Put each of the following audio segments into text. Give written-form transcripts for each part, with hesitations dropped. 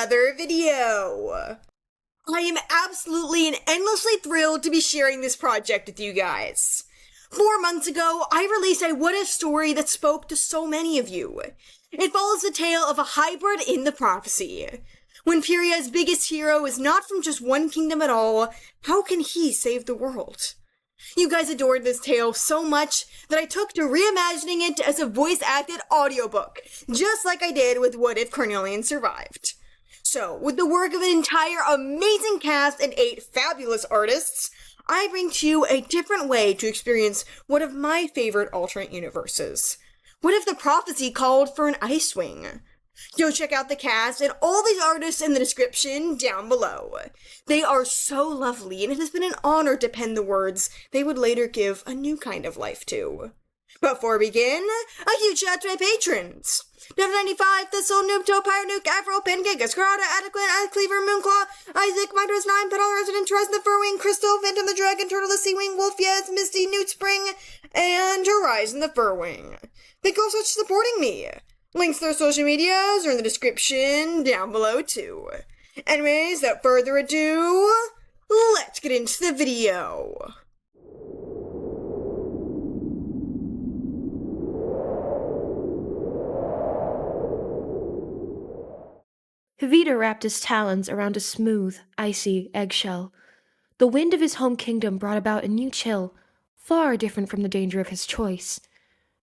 another video. I am absolutely and endlessly thrilled to be sharing this project with you guys. 4 months ago, I released a what-if story that spoke to so many of you. It follows the tale of a hybrid in the prophecy. When Pyria's biggest hero is not from just one kingdom at all, how can he save the world? You guys adored this tale so much that I took to reimagining it as a voice-acted audiobook, just like I did with What If Carnelian Survived. So, with the work of an entire amazing cast and 8 fabulous artists, I bring to you a different way to experience one of my favorite alternate universes. What if the prophecy called for an Icewing? Go check out the cast and all these artists in the description down below. They are so lovely, and it has been an honor to pen the words they would later give a new kind of life to. Before we begin, a huge shout out to my patrons! Dev95, Thistle, Noobto, Pyronuke, Avril, Pengigas, Karada, Adequate, Cleaver, Moonclaw, Isaac, Mindress 9, Petal Resident, Trust the Furwing, Crystal, Phantom the Dragon, Turtle the Seawing, Wolf, Yes, Misty, Newt Spring, and Horizon the Furwing. Thank you all so much for supporting me! Links to their social medias are in the description down below too. Anyways, without further ado, let's get into the video. Heviter wrapped his talons around a smooth, icy eggshell. The wind of his home kingdom brought about a new chill, far different from the danger of his choice.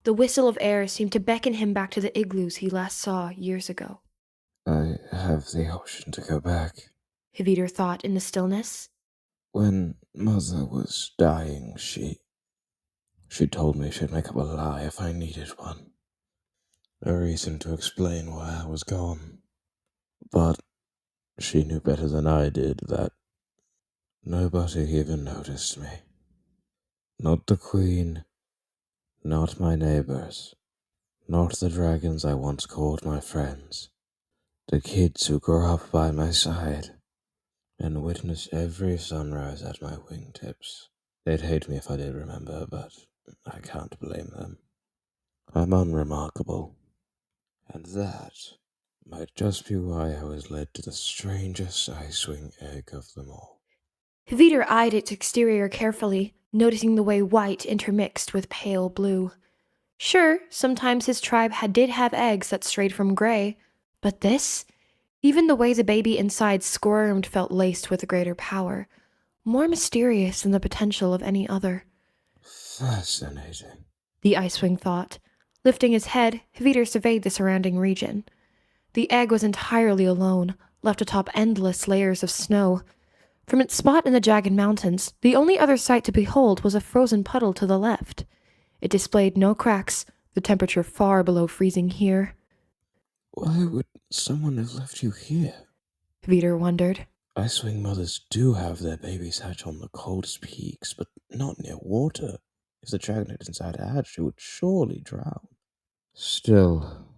The whistle of air seemed to beckon him back to the igloos he last saw years ago. I have the option to go back. Heviter thought in the stillness. When Mother was dying, she told me she'd make up a lie if I needed one. A reason to explain why I was gone. But she knew better than I did that nobody even noticed me. Not the Queen, not my neighbors, not the dragons I once called my friends. The kids who grew up by my side and witnessed every sunrise at my wingtips. They'd hate me if I did remember, but I can't blame them. I'm unremarkable, and that might just be why I was led to the strangest Icewing egg of them all. Heviter eyed its exterior carefully, noticing the way white intermixed with pale blue. Sure, sometimes his tribe did have eggs that strayed from gray, but this? Even the way the baby inside squirmed felt laced with greater power, more mysterious than the potential of any other. Fascinating, the Icewing thought. Lifting his head, Heviter surveyed the surrounding region. The egg was entirely alone, left atop endless layers of snow. From its spot in the jagged mountains, the only other sight to behold was a frozen puddle to the left. It displayed no cracks, the temperature far below freezing here. Why would someone have left you here? Heviter wondered. Icewing mothers do have their babies hatch on the coldest peaks, but not near water. If the dragonhead inside hatched, it would surely drown. Still,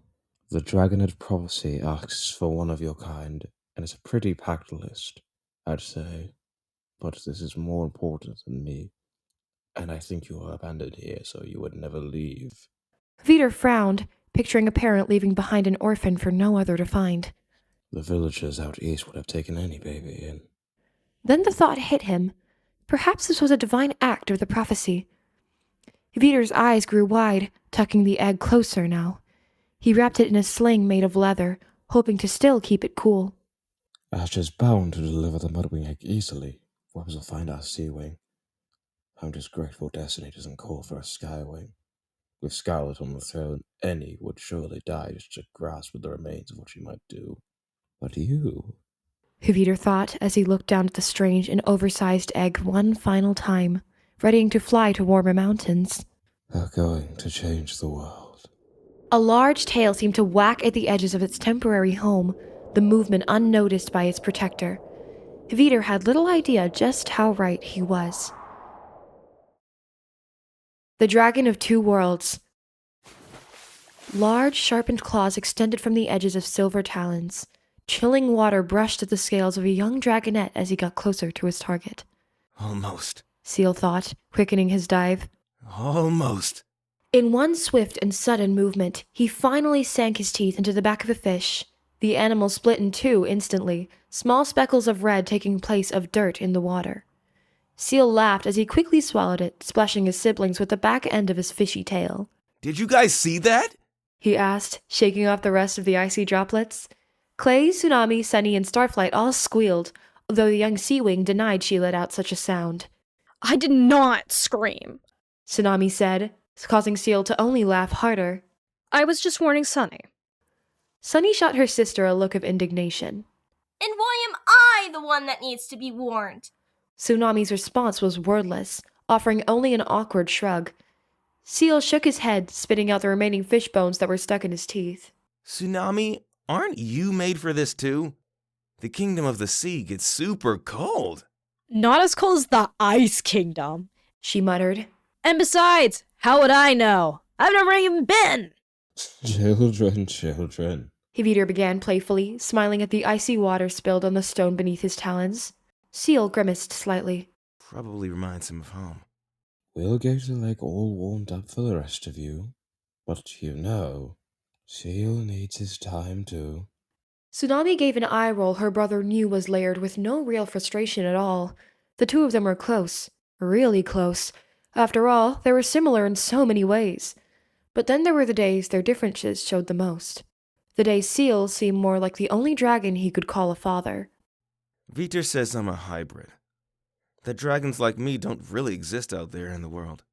the dragonhead prophecy asks for one of your kind, and it's a pretty packed list, I'd say. But this is more important than me, and I think you are abandoned here, so you would never leave. Heviter frowned, picturing a parent leaving behind an orphan for no other to find. The villagers out east would have taken any baby in. Then the thought hit him. Perhaps this was a divine act of the prophecy. Heviter's eyes grew wide, tucking the egg closer now. He wrapped it in a sling made of leather, hoping to still keep it cool. Ash is bound to deliver the Mudwing egg easily. Webs will find our Seawing. I'm just grateful destiny doesn't call for a Skywing. With Scarlet on the throne, any would surely die just to grasp at the remains of what she might do. But you... Heviter thought as he looked down at the strange and oversized egg one final time, readying to fly to warmer mountains. are going to change the world. A large tail seemed to whack at the edges of its temporary home, the movement unnoticed by its protector. Heviter had little idea just how right he was. The Dragon of Two Worlds. Large, sharpened claws extended from the edges of silver talons. Chilling water brushed at the scales of a young dragonet as he got closer to his target. Almost. Seal thought, quickening his dive. Almost. In one swift and sudden movement, he finally sank his teeth into the back of a fish, The animal split in two instantly, small speckles of red taking place of dirt in the water. Seal laughed as he quickly swallowed it, splashing his siblings with the back end of his fishy tail. Did you guys see that? He asked, shaking off the rest of the icy droplets. Clay, Tsunami, Sunny, and Starflight all squealed, although the young Seawing denied she let out such a sound. I did not scream. Tsunami said, causing Seal to only laugh harder. I was just warning Sunny. Sunny shot her sister a look of indignation. And why am I the one that needs to be warned? Tsunami's response was wordless, offering only an awkward shrug. Seal shook his head, spitting out the remaining fish bones that were stuck in his teeth. Tsunami, aren't you made for this too? The Kingdom of the Sea gets super cold. Not as cold as the Ice Kingdom, She muttered. And besides, how would I know? I've never even been. Children. Hiviter began playfully, smiling at the icy water spilled on the stone beneath his talons. Seal grimaced slightly. Probably reminds him of home. We'll go to the lake all warmed up for the rest of you. But you know, Seal needs his time too. Tsunami gave an eye roll her brother knew was layered with no real frustration at all. The two of them were close. Really close. After all, they were similar in so many ways. But then there were the days their differences showed the most. The days Seal seemed more like the only dragon he could call a father. Viter says I'm a hybrid. That dragons like me don't really exist out there in the world.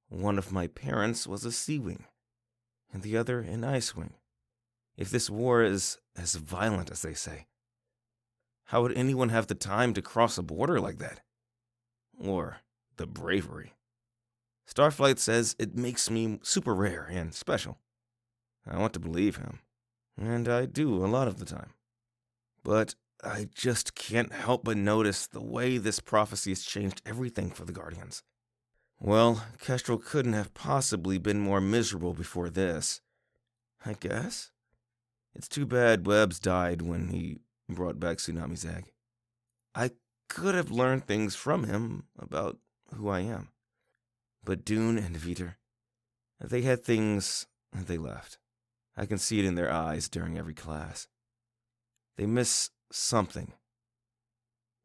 One of my parents was a Seawing, and the other an Icewing. If this war is as violent as they say, how would anyone have the time to cross a border like that? Or the bravery? Starflight says it makes me super rare and special. I want to believe him, and I do a lot of the time. But I just can't help but notice the way this prophecy has changed everything for the Guardians. Well, Kestrel couldn't have possibly been more miserable before this, I guess. It's too bad Webbs died when he brought back Tsunami's egg. I could have learned things from him about who I am. But Dune and Viter, they had things they left. I can see it in their eyes during every class. They miss something.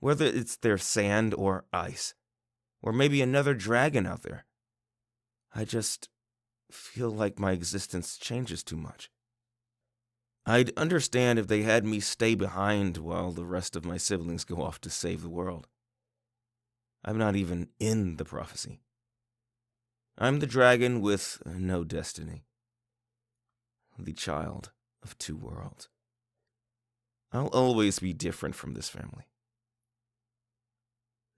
Whether it's their sand or ice, or maybe another dragon out there. I just feel like my existence changes too much. I'd understand if they had me stay behind while the rest of my siblings go off to save the world. I'm not even in the prophecy. I'm the dragon with no destiny. The child of two worlds. I'll always be different from this family.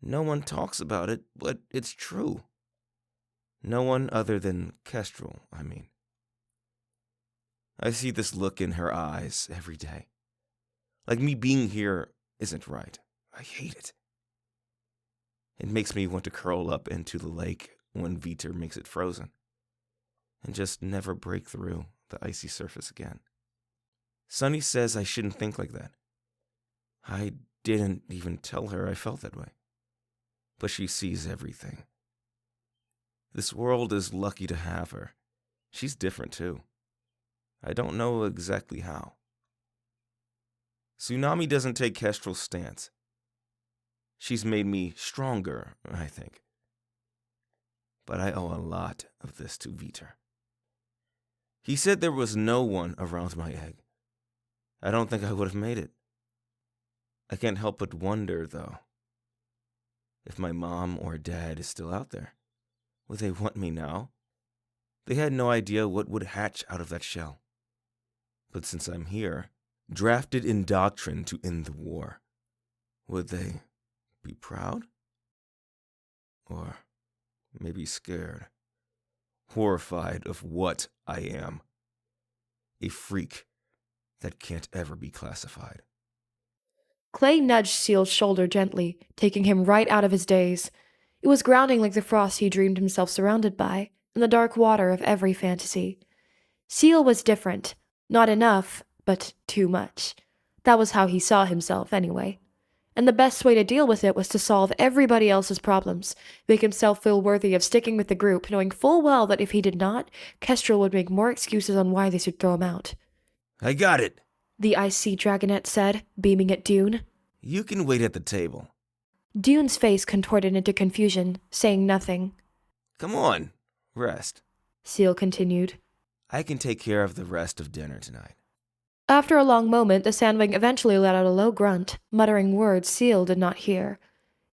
No one talks about it, but it's true. No one other than Kestrel, I mean. I see this look in her eyes every day. Like me being here isn't right. I hate it. It makes me want to curl up into the lake when Viter makes it frozen, and just never break through the icy surface again. Sunny says I shouldn't think like that. I didn't even tell her I felt that way. But she sees everything. This world is lucky to have her. She's different too. I don't know exactly how. Tsunami doesn't take Kestrel's stance. She's made me stronger, I think. But I owe a lot of this to Viter. He said there was no one around my egg. I don't think I would have made it. I can't help but wonder, though, if my mom or dad is still out there. Would they want me now? They had no idea what would hatch out of that shell. But since I'm here, drafted in doctrine to end the war, would they be proud? Or maybe scared, horrified of what I am? A freak that can't ever be classified. Clay nudged Seal's shoulder gently, taking him right out of his daze. It was grounding like the frost he dreamed himself surrounded by, in the dark water of every fantasy. Seal was different. Not enough, but too much. That was how he saw himself, anyway. And the best way to deal with it was to solve everybody else's problems, make himself feel worthy of sticking with the group, knowing full well that if he did not, Kestrel would make more excuses on why they should throw him out. I got it. the Ice Sea Dragonet said, beaming at Dune. You can wait at the table. Dune's face contorted into confusion, saying nothing. Come on, rest. Seal continued. I can take care of the rest of dinner tonight. After a long moment, the Sandwing eventually let out a low grunt, muttering words Seal did not hear.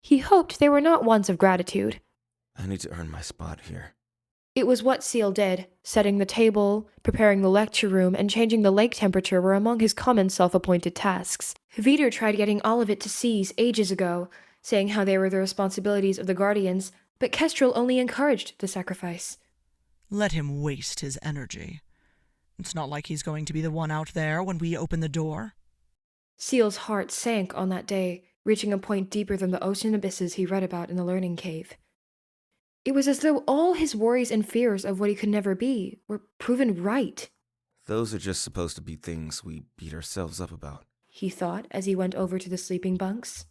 He hoped they were not ones of gratitude. I need to earn my spot here. It was what Seal did. Setting the table, preparing the lecture room, and changing the lake temperature were among his common self-appointed tasks. Veeder tried getting all of it to cease ages ago, saying how they were the responsibilities of the Guardians, but Kestrel only encouraged the sacrifice. Let him waste his energy. It's not like he's going to be the one out there when we open the door. Seal's heart sank on that day, reaching a point deeper than the ocean abysses he read about in the Learning Cave. It was as though all his worries and fears of what he could never be were proven right. Those are just supposed to be things we beat ourselves up about. He thought as he went over to the sleeping bunks.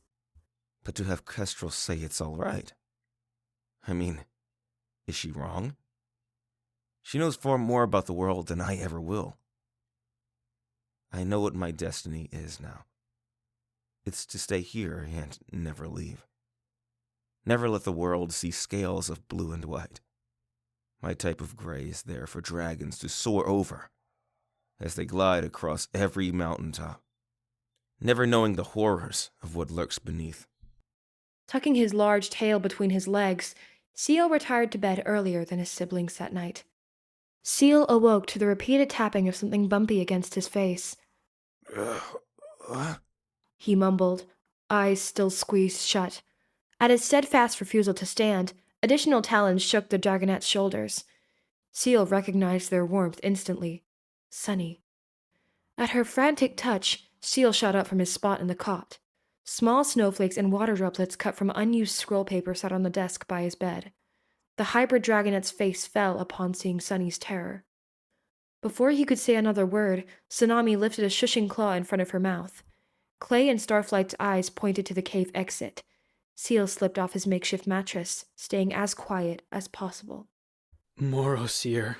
But to have Kestrel say it's all right. I mean, is she wrong? She knows far more about the world than I ever will. I know what my destiny is now. It's to stay here and never leave. Never let the world see scales of blue and white. My type of gray is there for dragons to soar over as they glide across every mountaintop, never knowing the horrors of what lurks beneath. Tucking his large tail between his legs, Seal retired to bed earlier than his siblings that night. Seal awoke to the repeated tapping of something bumpy against his face. What? He mumbled, eyes still squeezed shut. At his steadfast refusal to stand, additional talons shook the Dragonet's shoulders. Seal recognized their warmth instantly. Sunny. At her frantic touch, Seal shot up from his spot in the cot. Small snowflakes and water droplets cut from unused scroll paper sat on the desk by his bed. The hybrid Dragonet's face fell upon seeing Sunny's terror. Before he could say another word, Tsunami lifted a shushing claw in front of her mouth. Clay and Starflight's eyes pointed to the cave exit. Seal slipped off his makeshift mattress, staying as quiet as possible. Moroseer,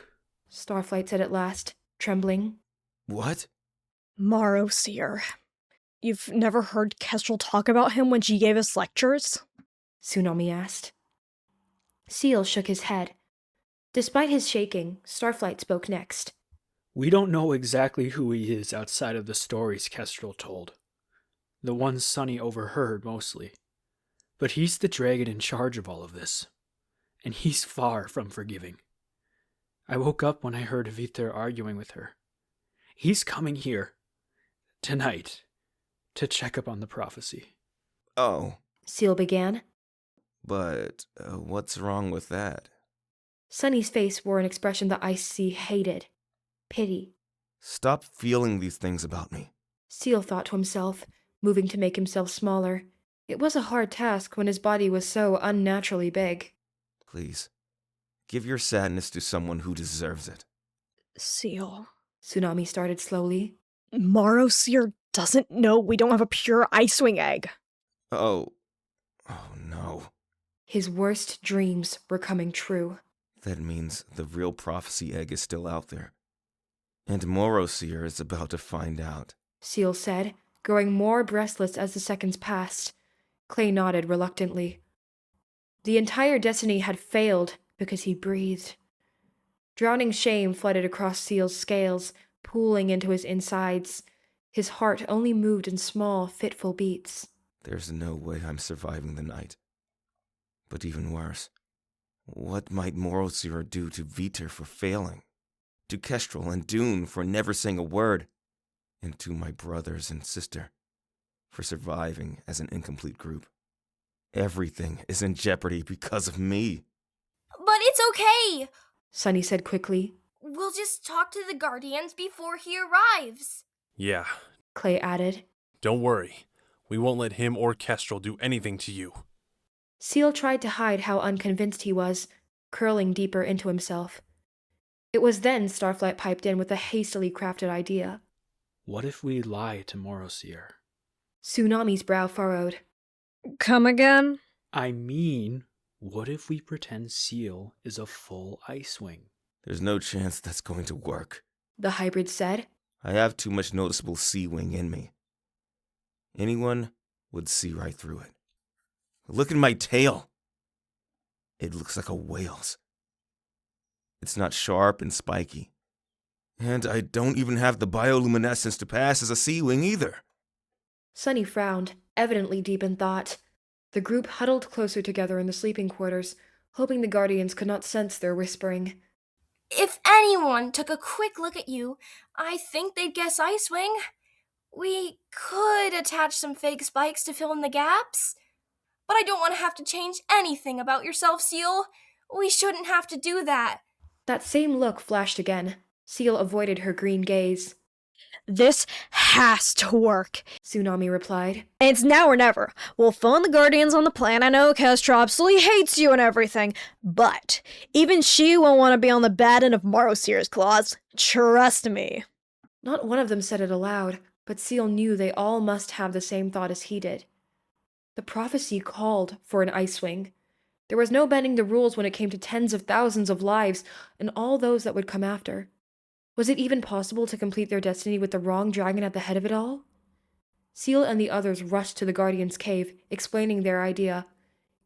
Starflight said at last, trembling. What? Moroseer. You've never heard Kestrel talk about him when she gave us lectures? Tsunami asked. Seal shook his head. Despite his shaking, Starflight spoke next. we don't know exactly who he is outside of the stories Kestrel told. The ones Sunny overheard, mostly. But he's the dragon in charge of all of this. And he's far from forgiving. I woke up when I heard Veeder arguing with her. He's coming here, tonight, to check up on the prophecy. Oh, Seal began. but what's wrong with that? Sunny's face wore an expression the Ice Sea hated. Pity. Stop feeling these things about me. Seal thought to himself, moving to make himself smaller. It was a hard task when his body was so unnaturally big. Please, give your sadness to someone who deserves it. Seal. Tsunami started slowly. Moroseer doesn't know we don't have a pure Icewing egg. Oh no. His worst dreams were coming true. That means the real prophecy egg is still out there. And Moroseer is about to find out. Seal said, growing more breathless as the seconds passed. Clay nodded reluctantly. The entire destiny had failed because he breathed. Drowning shame flooded across Seal's scales, pooling into his insides. His heart only moved in small, fitful beats. There's no way I'm surviving the night. But even worse, what might Moroseer do to Veeder for failing? To Kestrel and Dune for never saying a word? And to my brothers and sister for surviving as an incomplete group? Everything is in jeopardy because of me. But it's okay. Sunny said quickly. We'll just talk to the Guardians before he arrives. Yeah, Clay added. don't worry. We won't let him or Kestrel do anything to you. Seal tried to hide how unconvinced he was, curling deeper into himself. It was then Starflight piped in with a hastily crafted idea. What if we lie to Moroseer? Tsunami's brow furrowed. Come again? I mean, what if we pretend Seal is a full Icewing? There's no chance that's going to work. The hybrid said. I have too much noticeable sea wing in me. Anyone would see right through it. Look at my tail. It looks like a whale's. It's not sharp and spiky. And I don't even have the bioluminescence to pass as a sea wing either. Sunny frowned, evidently deep in thought. The group huddled closer together in the sleeping quarters, hoping the Guardians could not sense their whispering. If anyone took a quick look at you, I think they'd guess Icewing. We could attach some fake spikes to fill in the gaps, but I don't want to have to change anything about yourself, Seal. We shouldn't have to do that. That same look flashed again. Seal avoided her green gaze. This has to work. Tsunami replied. It's now or never. We'll phone the Guardians on the plan. I know Kestrel absolutely hates you and everything, but even she won't want to be on the bad end of Morosier's claws. Trust me. Not one of them said it aloud, but Seal knew they all must have the same thought as he did. The prophecy called for an Icewing. There was no bending the rules when it came to tens of thousands of lives and all those that would come after. Was it even possible to complete their destiny with the wrong dragon at the head of it all? Seal and the others rushed to the Guardian's cave, explaining their idea.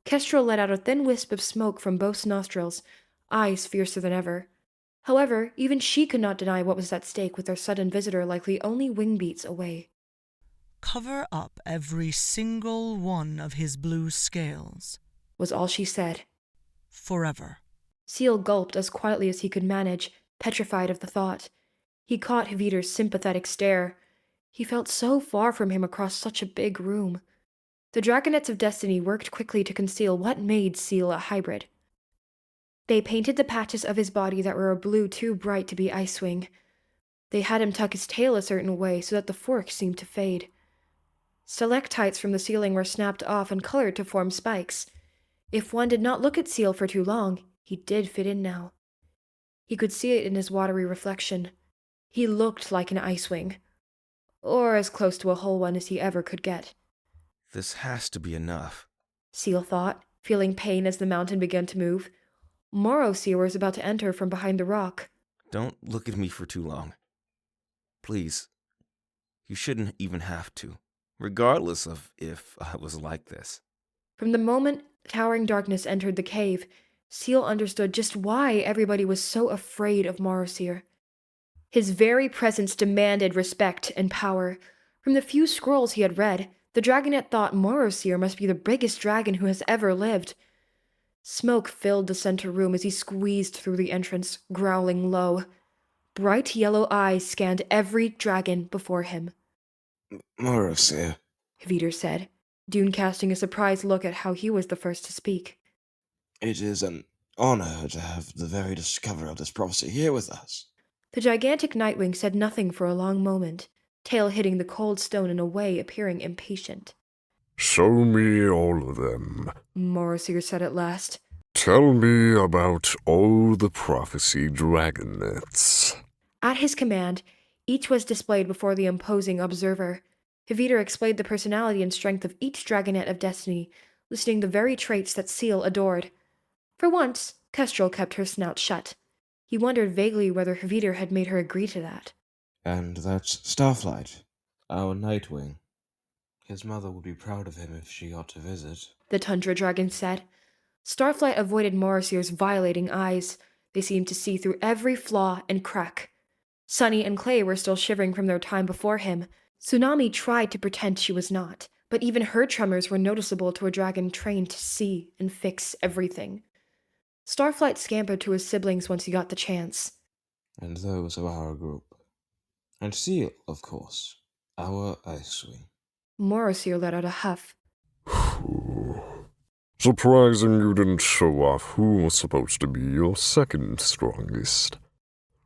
Kestrel let out a thin wisp of smoke from both nostrils, eyes fiercer than ever. However, even she could not deny what was at stake with their sudden visitor likely only wing beats away. Cover up every single one of his blue scales, was all she said. Forever. Seal gulped as quietly as he could manage, petrified of the thought. He caught Hvitter's sympathetic stare. He felt so far from him across such a big room. The Dragonets of Destiny worked quickly to conceal what made Seal a hybrid. They painted the patches of his body that were a blue too bright to be Icewing. They had him tuck his tail a certain way so that the fork seemed to fade. Stalactites from the ceiling were snapped off and colored to form spikes. If one did not look at Seal for too long, he did fit in now. He could see it in his watery reflection. He looked like an Icewing, or as close to a whole one as he ever could get. This has to be enough, Seal thought, feeling pain as the mountain began to move. Morosier was about to enter from behind the rock. Don't look at me for too long. Please. You shouldn't even have to, regardless of if I was like this. From the moment towering darkness entered the cave, Seal understood just why everybody was so afraid of Morosier. His very presence demanded respect and power. From the few scrolls he had read, the Dragonet thought Morosier must be the biggest dragon who has ever lived. Smoke filled the center room as he squeezed through the entrance, growling low. Bright yellow eyes scanned every dragon before him. Morosier, Hviter said, Dune casting a surprised look at how he was the first to speak. it is an honor to have the very discoverer of this prophecy here with us. The gigantic Nightwing said nothing for a long moment, tail hitting the cold stone in a way appearing impatient. Show me all of them. Morosier said at last. Tell me about all the prophecy dragonets. At his command, each was displayed before the imposing observer. Hviter explained the personality and strength of each Dragonet of Destiny, listing the very traits that Seal adored. For once, Kestrel kept her snout shut. He wondered vaguely whether Hviter had made her agree to that. And that's Starflight, our Nightwing. His mother would be proud of him if she got to visit, the Tundra Dragon said. Starflight avoided Morosier's violating eyes. They seemed to see through every flaw and crack. Sunny and Clay were still shivering from their time before him. Tsunami tried to pretend she was not, but even her tremors were noticeable to a dragon trained to see and fix everything. Starflight scampered to his siblings once he got the chance. And those of our group. And Seal, of course, our Icewing. Morosier let out a huff. Surprising you didn't show off who was supposed to be your second strongest.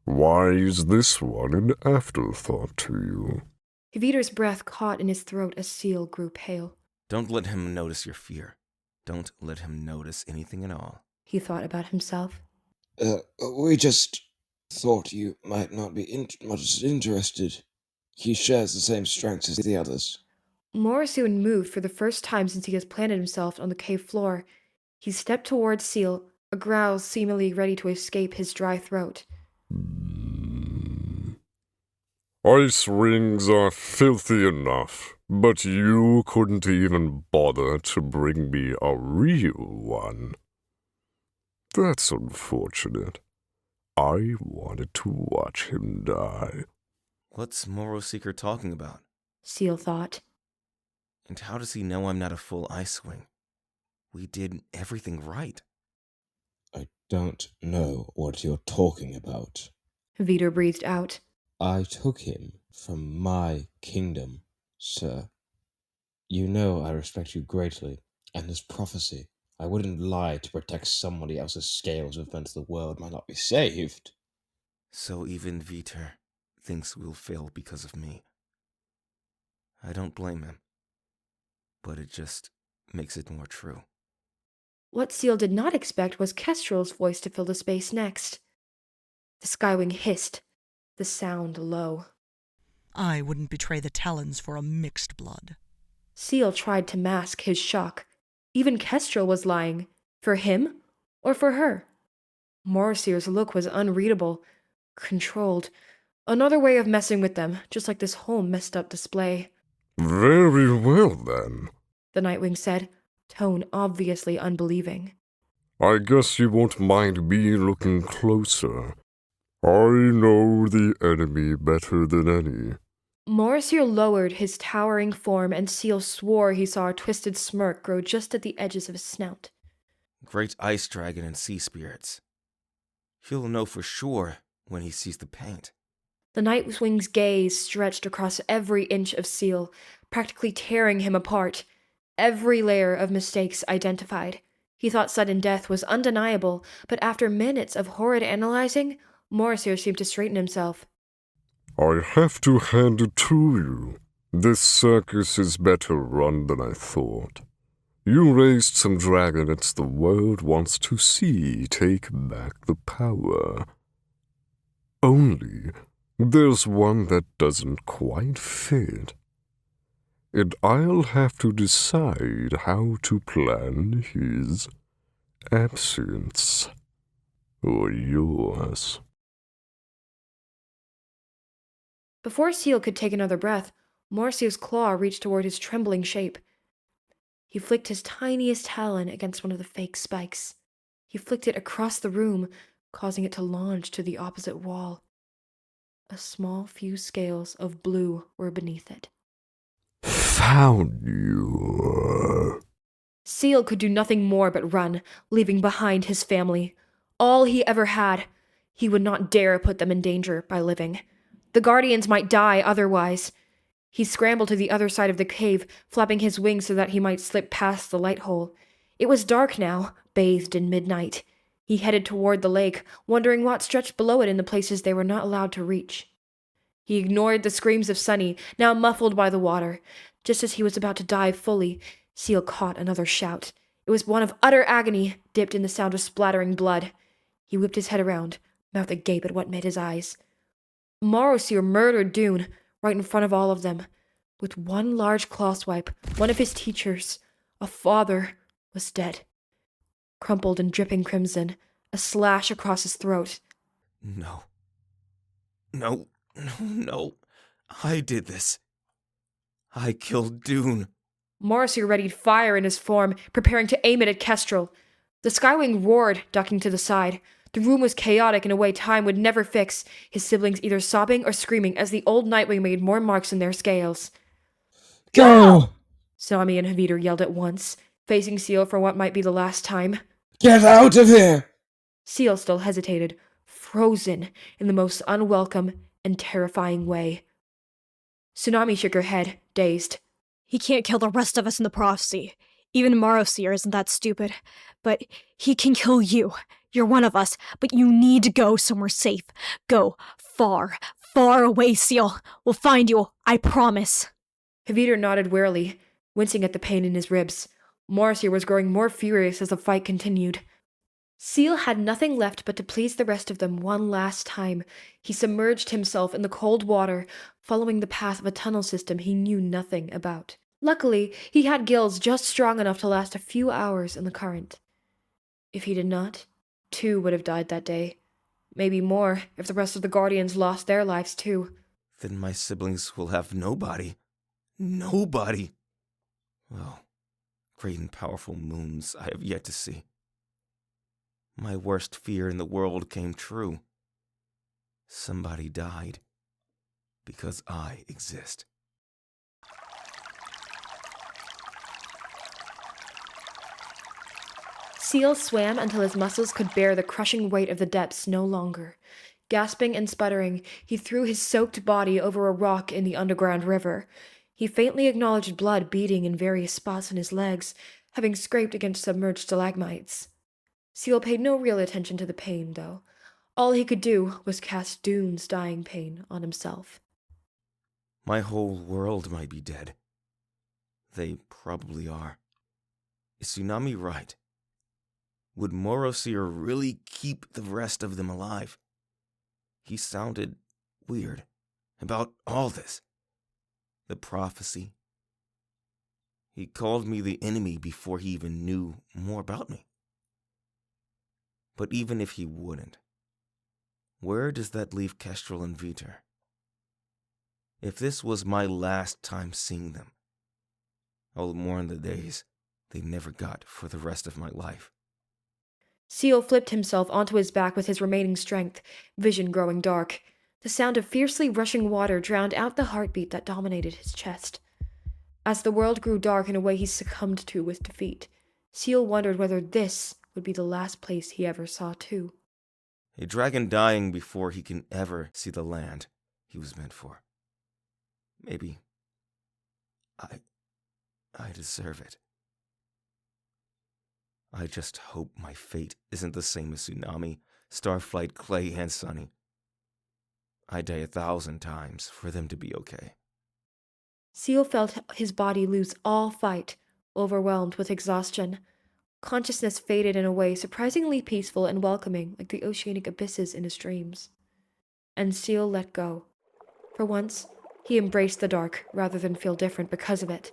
Why is this one an afterthought to you? Hviter's breath caught in his throat as Seal grew pale. Don't let him notice your fear. Don't let him notice anything at all. He thought about himself. We just thought you might not be much interested. He shares the same strengths as the others. Morosier moved for the first time since he has planted himself on the cave floor. He stepped towards Seal, a growl seemingly ready to escape his dry throat. Ice rings are filthy enough, but you couldn't even bother to bring me a real one. That's unfortunate. I wanted to watch him die. What's Moroseeker talking about? Seal thought. And how does he know I'm not a full Ice Wing? We did everything right. I don't know what you're talking about. Veeder breathed out. I took him from my kingdom, sir. You know I respect you greatly, and this prophecy. I wouldn't lie to protect somebody else's scales of events the world might not be saved. So even Veeder thinks we'll fail because of me. I don't blame him, but it just makes it more true. What Seal did not expect was Kestrel's voice to fill the space next. The Skywing hissed, the sound low. I wouldn't betray the Talons for a mixed blood. Seal tried to mask his shock. Even Kestrel was lying. For him or for her? Moroseer's look was unreadable, controlled. Another way of messing with them, just like this whole messed up display. Very well, then. The Nightwing said, tone obviously unbelieving. I guess you won't mind me looking closer. I know the enemy better than any. Moroseer lowered his towering form, and Seal swore he saw a twisted smirk grow just at the edges of his snout. Great ice dragon and sea spirits. He'll know for sure when he sees the paint. The Nightwing's gaze stretched across every inch of Seal, practically tearing him apart. Every layer of mistakes identified. He thought sudden death was undeniable, but after minutes of horrid analyzing, Moroseer seemed to straighten himself. I have to hand it to you. This circus is better run than I thought. You raised some dragonets the world wants to see take back the power. Only there's one that doesn't quite fit. And I'll have to decide how to plan his absence. Or yours. Before Seal could take another breath, Moroseer's claw reached toward his trembling shape. He flicked his tiniest talon against one of the fake spikes. He flicked it across the room, causing it to launch to the opposite wall. A small few scales of blue were beneath it. Found you. Seal could do nothing more but run, leaving behind his family. All he ever had. He would not dare put them in danger by living. The Guardians might die otherwise. He scrambled to the other side of the cave, flapping his wings so that he might slip past the light hole. It was dark now, bathed in midnight. He headed toward the lake, wondering what stretched below it in the places they were not allowed to reach. He ignored the screams of Sunny, now muffled by the water. Just as he was about to dive fully, Seal caught another shout. It was one of utter agony, dipped in the sound of splattering blood. He whipped his head around, mouth agape at what met his eyes. Moroseer murdered Dune, right in front of all of them. With one large claw swipe, one of his teachers, a father, was dead. Crumpled and dripping crimson, a slash across his throat. No. No. I did this. I killed Dune. Moroseer readied fire in his form, preparing to aim it at Kestrel. The Skywing roared, ducking to the side. The room was chaotic in a way time would never fix, his siblings either sobbing or screaming as the old Nightwing made more marks in their scales. Go! Tsunami and Veeder yelled at once, facing Seal for what might be the last time. Get out of here! Seal still hesitated, frozen in the most unwelcome and terrifying way. Tsunami shook her head, dazed. He can't kill the rest of us in the prophecy. Even Moroseer isn't that stupid. But he can kill you. You're one of us, but you need to go somewhere safe. Go far, far away, Seal. We'll find you, I promise. Veeder nodded wearily, wincing at the pain in his ribs. Moroseer was growing more furious as the fight continued. Seal had nothing left but to please the rest of them one last time. He submerged himself in the cold water, following the path of a tunnel system he knew nothing about. Luckily, he had gills just strong enough to last a few hours in the current. If he did not, 2 would have died that day. Maybe more, if the rest of the Guardians lost their lives too. then my siblings will have nobody. Nobody. Oh, great and powerful moons I have yet to see. My worst fear in the world came true. Somebody died because I exist. Seal swam until his muscles could bear the crushing weight of the depths no longer. Gasping and sputtering, he threw his soaked body over a rock in the underground river. He faintly acknowledged blood beating in various spots on his legs, having scraped against submerged stalagmites. Seal paid no real attention to the pain, though. All he could do was cast Dune's dying pain on himself. My whole world might be dead. They probably are. Is Tsunami right? Would Moroseer really keep the rest of them alive? He sounded weird about all this. The prophecy. He called me the enemy before he even knew more about me. But even if he wouldn't, where does that leave Kestrel and Veter? If this was my last time seeing them, I'll mourn the days they never got for the rest of my life. Seal flipped himself onto his back with his remaining strength, vision growing dark. The sound of fiercely rushing water drowned out the heartbeat that dominated his chest. As the world grew dark in a way he succumbed to with defeat, Seal wondered whether this would be the last place he ever saw too. A dragon dying before he can ever see the land he was meant for. Maybe I deserve it. I just hope my fate isn't the same as Tsunami, Starflight, Clay, and Sunny. I'd die 1,000 times for them to be okay. Seal felt his body lose all fight, overwhelmed with exhaustion. Consciousness faded in a way surprisingly peaceful and welcoming, like the oceanic abysses in his dreams. And Seal let go. For once, he embraced the dark rather than feel different because of it.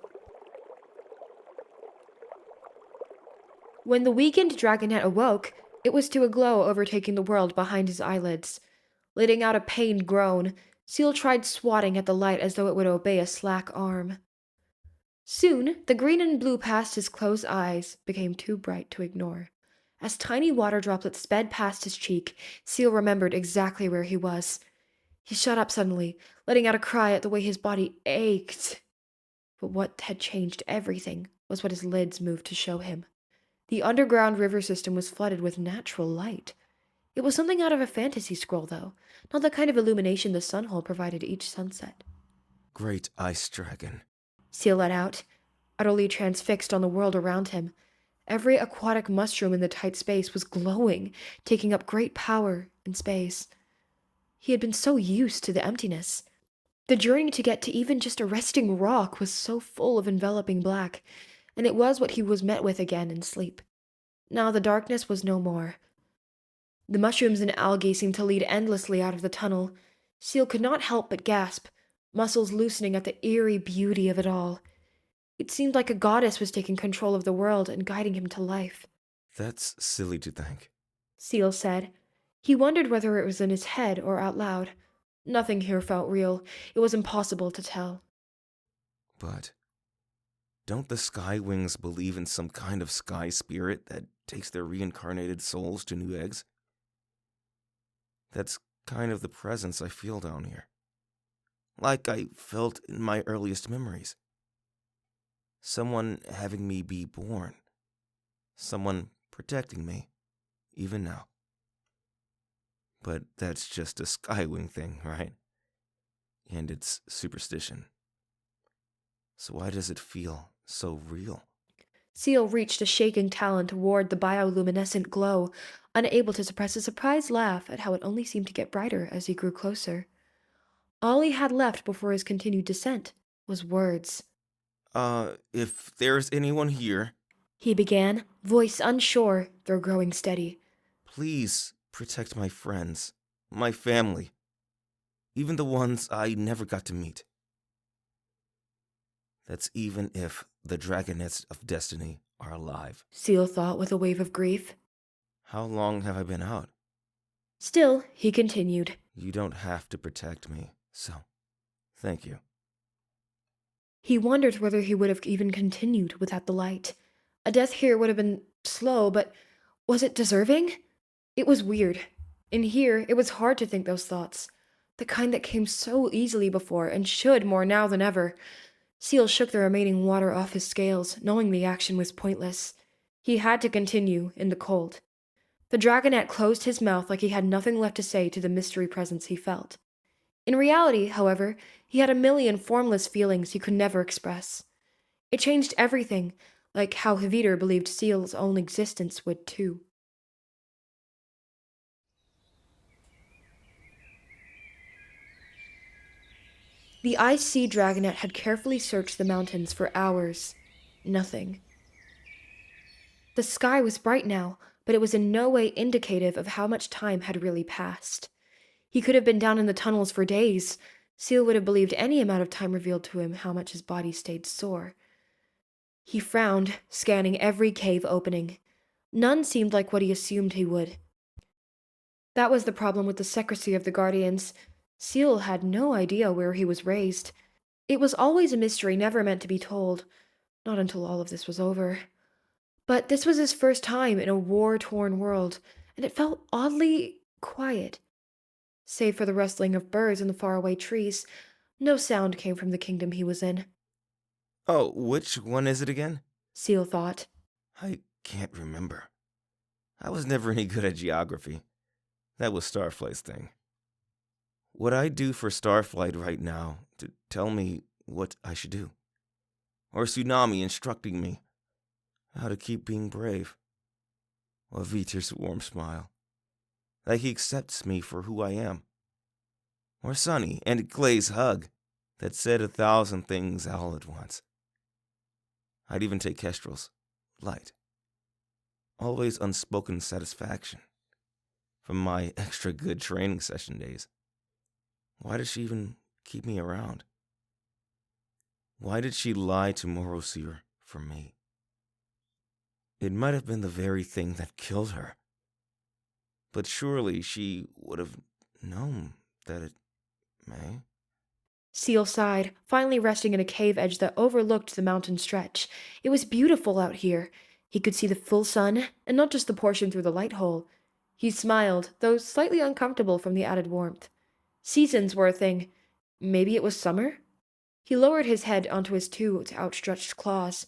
When the weakened dragonet awoke, it was to a glow overtaking the world behind his eyelids. Letting out a pained groan, Seal tried swatting at the light as though it would obey a slack arm. Soon, the green and blue past his closed eyes became too bright to ignore. As tiny water droplets sped past his cheek, Seal remembered exactly where he was. He shut up suddenly, letting out a cry at the way his body ached. But what had changed everything was what his lids moved to show him. The underground river system was flooded with natural light. It was something out of a fantasy scroll, though, not the kind of illumination the sunhole provided each sunset. Great ice dragon. Seal let out, utterly transfixed on the world around him. Every aquatic mushroom in the tight space was glowing, taking up great power in space. He had been so used to the emptiness. The journey to get to even just a resting rock was so full of enveloping black, and it was what he was met with again in sleep. Now the darkness was no more. The mushrooms and algae seemed to lead endlessly out of the tunnel. Seal could not help but gasp, muscles loosening at the eerie beauty of it all. It seemed like a goddess was taking control of the world and guiding him to life. That's silly to think, Seal said. He wondered whether it was in his head or out loud. Nothing here felt real. It was impossible to tell. But don't the Skywings believe in some kind of sky spirit that takes their reincarnated souls to new eggs? That's kind of the presence I feel down here. Like I felt in my earliest memories. Someone having me be born. Someone protecting me, even now. But that's just a Skywing thing, right? And it's superstition. So why does it feel so real? Seal reached a shaking talon toward the bioluminescent glow, unable to suppress a surprised laugh at how it only seemed to get brighter as he grew closer. All he had left before his continued descent was words. If there's anyone here, He began, voice unsure, though growing steady. please protect my friends, my family, even the ones I never got to meet. That's even if the Dragonets of Destiny are alive. Seal thought with a wave of grief. How long have I been out? Still, he continued. You don't have to protect me, so Thank you. He wondered whether he would have even continued without the light. A death here would have been slow, but was it deserving? It was weird. In here, it was hard to think those thoughts. The kind that came so easily before, and should more now than ever. Seal shook the remaining water off his scales, knowing the action was pointless. He had to continue in the cold. The dragonette closed his mouth like he had nothing left to say to the mystery presence he felt. In reality, however, he had a million formless feelings he could never express. It changed everything, like how Hvidir believed Seal's own existence would too. The Ice Sea Dragonette had carefully searched the mountains for hours. Nothing. The sky was bright now, but it was in no way indicative of how much time had really passed. He could have been down in the tunnels for days. Seal would have believed any amount of time revealed to him how much his body stayed sore. He frowned, scanning every cave opening. None seemed like what he assumed he would. That was the problem with the secrecy of the Guardians. Seal had no idea where he was raised. It was always a mystery never meant to be told, not until all of this was over. But this was his first time in a war-torn world, and it felt oddly quiet. Save for the rustling of birds in the faraway trees, no sound came from the kingdom he was in. Oh, which one is it again? Seal thought. I can't remember. I was never any good at geography. That was Starflight's thing. What I do for Starflight right now to tell me what I should do. Or Tsunami instructing me how to keep being brave. Or Hvidir's warm smile. Like he accepts me for who I am. Or Sunny and Clay's hug that said 1,000 things all at once. I'd even take Kestrel's light. Always unspoken satisfaction from my extra good training session days. Why did she even keep me around? Why did she lie to Morosir for me? It might have been the very thing that killed her. But surely she would have known that it may. Seal sighed, finally resting in a cave edge that overlooked the mountain stretch. It was beautiful out here. He could see the full sun, and not just the portion through the light hole. He smiled, though slightly uncomfortable from the added warmth. Seasons were a thing. Maybe it was summer? He lowered his head onto his two outstretched claws.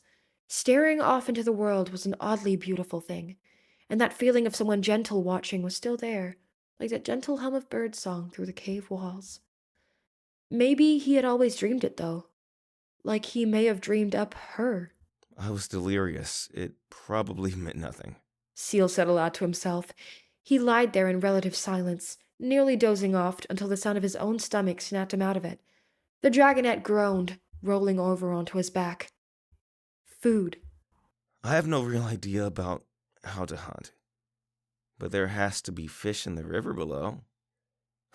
Staring off into the world was an oddly beautiful thing, and that feeling of someone gentle watching was still there, like that gentle hum of birdsong through the cave walls. Maybe he had always dreamed it, though. Like he may have dreamed up her. I was delirious. It probably meant nothing. Seal said aloud to himself. He lied there in relative silence, nearly dozing off until the sound of his own stomach snapped him out of it. The dragonette groaned, rolling over onto his back. Food. I have no real idea about how to hunt. But there has to be fish in the river below.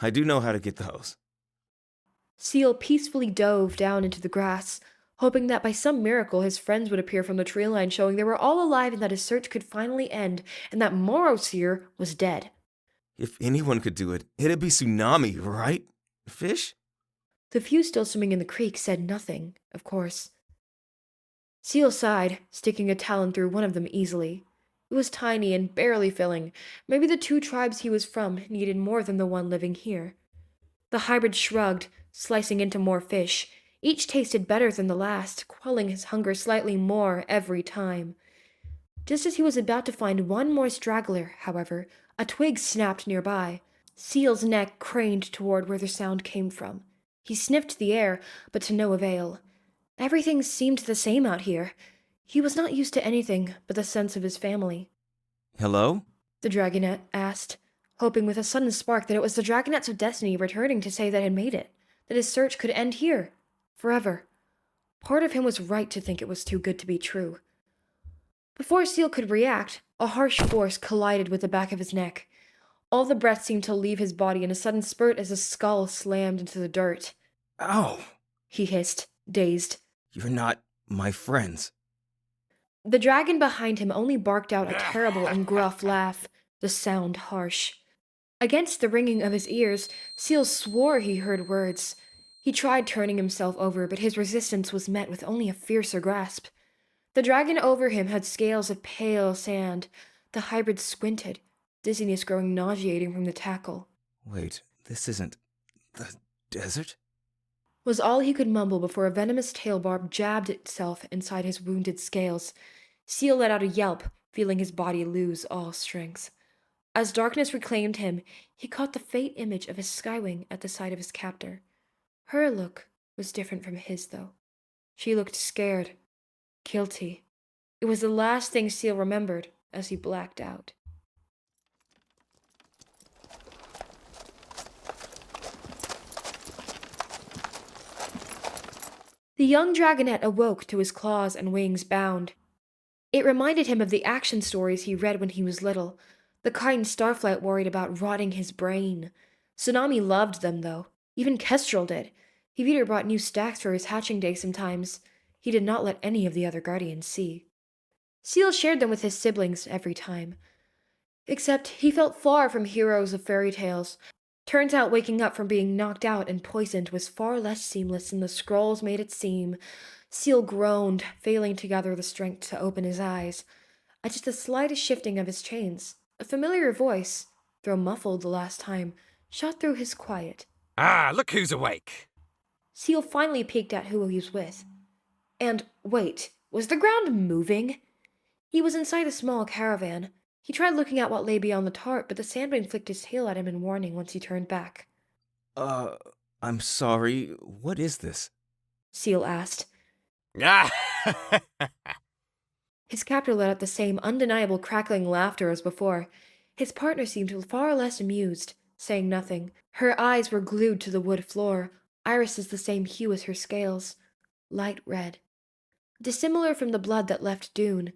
I do know how to get those. Seal peacefully dove down into the grass, hoping that by some miracle his friends would appear from the tree line showing they were all alive and that his search could finally end, and that Morosir was dead. If anyone could do it, it'd be Tsunami, right? Fish? The few still swimming in the creek said nothing, of course. Seal sighed, sticking a talon through one of them easily. It was tiny and barely filling. Maybe the two tribes he was from needed more than the one living here. The hybrid shrugged, slicing into more fish. Each tasted better than the last, quelling his hunger slightly more every time. Just as he was about to find one more straggler, however, a twig snapped nearby. Seal's neck craned toward where the sound came from. He sniffed the air, but to no avail. Everything seemed the same out here. He was not used to anything but the sense of his family. Hello? The dragonette asked, hoping with a sudden spark that it was the dragonettes of destiny returning to say that it had made it, that his search could end here, forever. Part of him was right to think it was too good to be true. Before Seal could react, a harsh force collided with the back of his neck. All the breath seemed to leave his body in a sudden spurt as his skull slammed into the dirt. Ow! He hissed, dazed. You're not my friends. The dragon behind him only barked out a terrible and gruff laugh, the sound harsh. Against the ringing of his ears, Seal swore he heard words. He tried turning himself over, but his resistance was met with only a fiercer grasp. The dragon over him had scales of pale sand. The hybrid squinted, dizziness growing nauseating from the tackle. Wait, this isn't the desert? Was all he could mumble before a venomous tail barb jabbed itself inside his wounded scales. Seal let out a yelp, feeling his body lose all strength. As darkness reclaimed him, he caught the faint image of his skywing at the side of his captor. Her look was different from his, though. She looked scared, guilty. It was the last thing Seal remembered as he blacked out. The young dragonet awoke to his claws and wings bound. It reminded him of the action stories he read when he was little. The kind Starflight worried about rotting his brain. Tsunami loved them, though. Even Kestrel did. Hivir brought new stacks for his hatching day sometimes. He did not let any of the other guardians see. Seal shared them with his siblings every time. Except he felt far from heroes of fairy tales. Turns out waking up from being knocked out and poisoned was far less seamless than the scrolls made it seem. Seal groaned, failing to gather the strength to open his eyes. At just the slightest shifting of his chains, a familiar voice, though muffled the last time, shot through his quiet. Ah, look who's awake! Seal finally peeked at who he was with. And wait, was the ground moving? He was inside a small caravan. He tried looking at what lay beyond the tarp, but the sandwing flicked his tail at him in warning once he turned back. I'm sorry. What is this? Seal asked. Ah! His captor let out the same undeniable crackling laughter as before. His partner seemed far less amused, saying nothing. Her eyes were glued to the wood floor, irises the same hue as her scales, light red. Dissimilar from the blood that left Dune,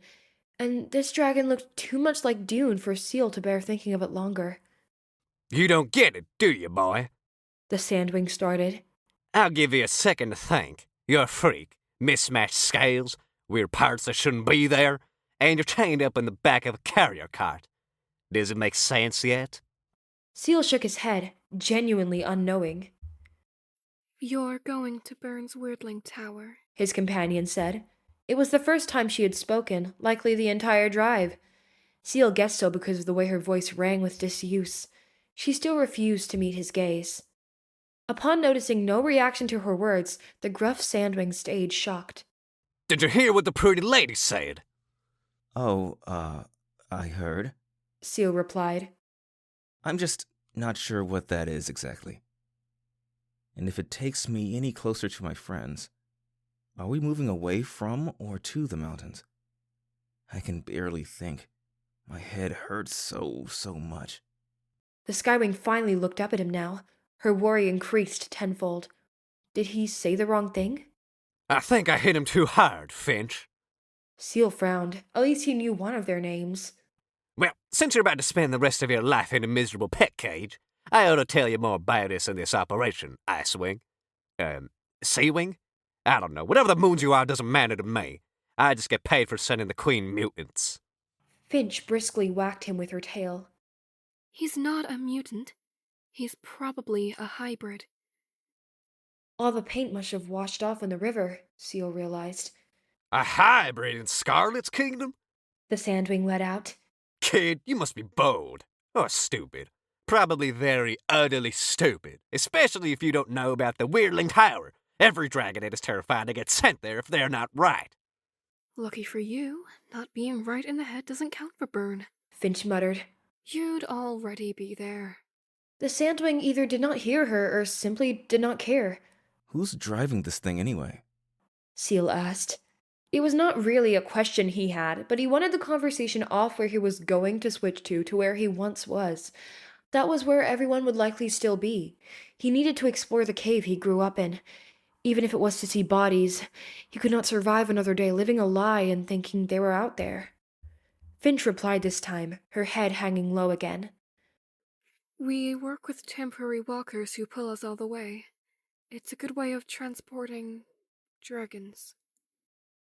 and this dragon looked too much like Dune for Seal to bear thinking of it longer. You don't get it, do you, boy? The sandwing started. I'll give you a second to think. You're a freak. Mismatched scales, weird parts that shouldn't be there, and you're chained up in the back of a carrier cart. Does it make sense yet? Seal shook his head, genuinely unknowing. You're going to Burns Weirdling Tower, his companion said. It was the first time she had spoken, likely the entire drive. Seal guessed so because of the way her voice rang with disuse. She still refused to meet his gaze. Upon noticing no reaction to her words, the gruff sandwing stayed shocked. Did you hear what the pretty lady said? Oh, I heard. Seal replied. I'm just not sure what that is exactly. And if it takes me any closer to my friends, are we moving away from or to the mountains? I can barely think. My head hurts so much. The Skywing finally looked up at him now. Her worry increased tenfold. Did he say the wrong thing? I think I hit him too hard, Finch. Seal frowned. At least he knew one of their names. Well, since you're about to spend the rest of your life in a miserable pet cage, I ought to tell you more about us and this operation, Icewing. Seawing? I don't know. Whatever the moons you are doesn't matter to me. I just get paid for sending the Queen mutants. Finch briskly whacked him with her tail. He's not a mutant. He's probably a hybrid. All the paint must have washed off in the river, Seal realized. A hybrid in Scarlet's Kingdom? The Sandwing let out. Kid, you must be bold. Or stupid. Probably very utterly stupid. Especially if you don't know about the Weirdling Tower. Every dragonet is terrified to get sent there if they're not right. Lucky for you, not being right in the head doesn't count for Burn. Finch muttered. You'd already be there. The Sandwing either did not hear her or simply did not care. Who's driving this thing anyway? Seal asked. It was not really a question he had, but he wanted the conversation off where he was going to switch to where he once was. That was where everyone would likely still be. He needed to explore the cave he grew up in. Even if it was to see bodies, he could not survive another day living a lie and thinking they were out there. Finch replied this time, her head hanging low again. We work with temporary walkers who pull us all the way. It's a good way of transporting dragons.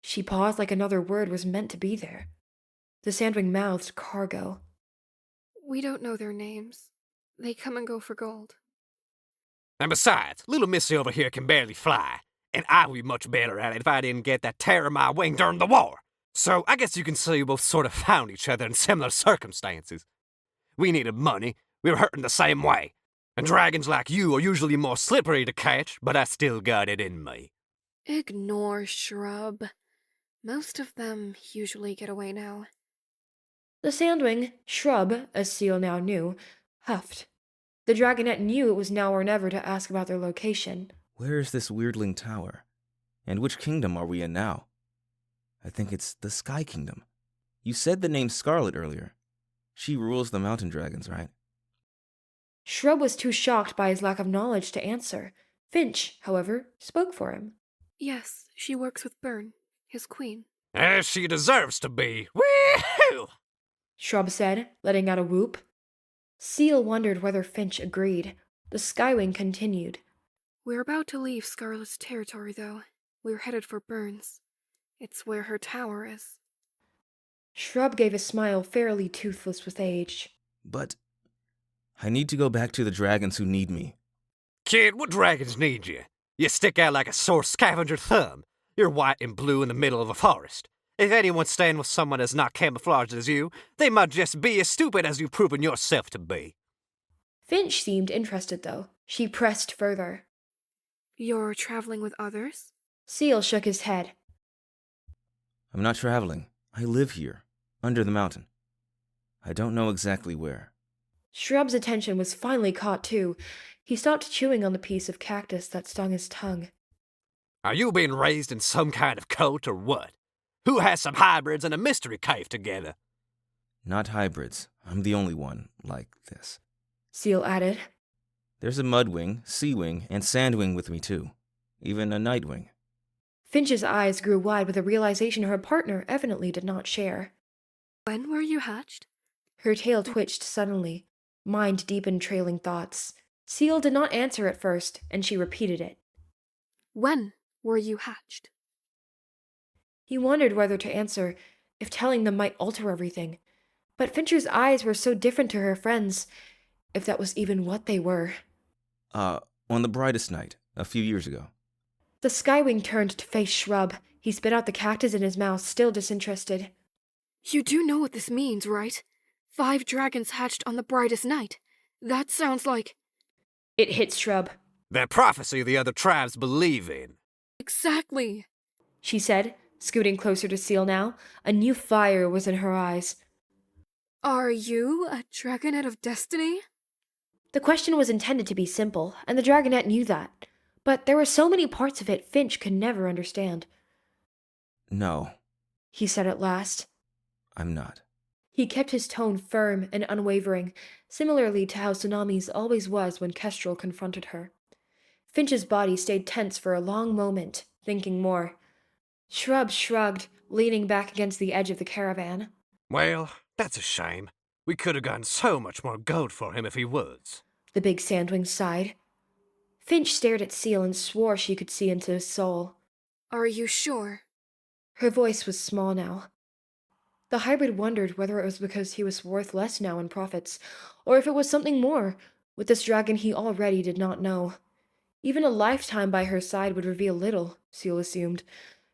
She paused like another word was meant to be there. The Sandwing mouthed cargo. We don't know their names. They come and go for gold. And besides, little missy over here can barely fly, and I would be much better at it if I didn't get that tear in my wing during the war. So I guess you can say we both sort of found each other in similar circumstances. We needed money, we were hurting the same way, and dragons like you are usually more slippery to catch, but I still got it in me. Ignore Shrub. Most of them usually get away now. The Sandwing, Shrub, as Seal now knew, huffed. The Dragonette knew it was now or never to ask about their location. Where is this Weirdling Tower? And which kingdom are we in now? I think it's the Sky Kingdom. You said the name Scarlet earlier. She rules the mountain dragons, right? Shrub was too shocked by his lack of knowledge to answer. Finch, however, spoke for him. Yes, she works with Byrne, his queen. As she deserves to be. Woo-hoo! Shrub said, letting out a whoop. Seal wondered whether Finch agreed. The Skywing continued. We're about to leave Scarlet's territory, though. We're headed for Byrne's. It's where her tower is. Shrub gave a smile fairly toothless with age. But I need to go back to the dragons who need me. Kid, what dragons need you? You stick out like a sore scavenger thumb. You're white and blue in the middle of a forest. If anyone's staying with someone as not camouflaged as you, they might just be as stupid as you've proven yourself to be. Finch seemed interested, though. She pressed further. You're traveling with others? Seal shook his head. I'm not traveling. I live here, under the mountain. I don't know exactly where. Shrub's attention was finally caught, too. He stopped chewing on the piece of cactus that stung his tongue. Are you being raised in some kind of cult or what? Who has some hybrids and a mystery cave together? Not hybrids. I'm the only one like this. Seal added. There's a Mudwing, Seawing, and Sandwing with me too. Even a Nightwing. Finch's eyes grew wide with a realization her partner evidently did not share. When were you hatched? Her tail twitched suddenly, mind deep in trailing thoughts. Seal did not answer at first, and she repeated it. When were you hatched? He wondered whether to answer, if telling them might alter everything. But Fincher's eyes were so different to her friends, if that was even what they were. On the brightest night, a few years ago. The Skywing turned to face Shrub. He spit out the cactus in his mouth, still disinterested. You do know what this means, right? 5 dragons hatched on the brightest night. That sounds like... It hit Shrub. That prophecy the other tribes believe in. Exactly, she said, scooting closer to Seal now. A new fire was in her eyes. Are you a Dragonette of Destiny? The question was intended to be simple, and the Dragonette knew that. But there were so many parts of it Finch could never understand. No, he said at last. I'm not. He kept his tone firm and unwavering, similarly to how Tsunami's always was when Kestrel confronted her. Finch's body stayed tense for a long moment, thinking more. Shrub shrugged, leaning back against the edge of the caravan. Well, that's a shame. We could have gotten so much more gold for him if he was. The big Sandwing sighed. Finch stared at Seal and swore she could see into his soul. Are you sure? Her voice was small now. The hybrid wondered whether it was because he was worth less now in profits, or if it was something more. With this dragon he already did not know. Even a lifetime by her side would reveal little, Seal assumed.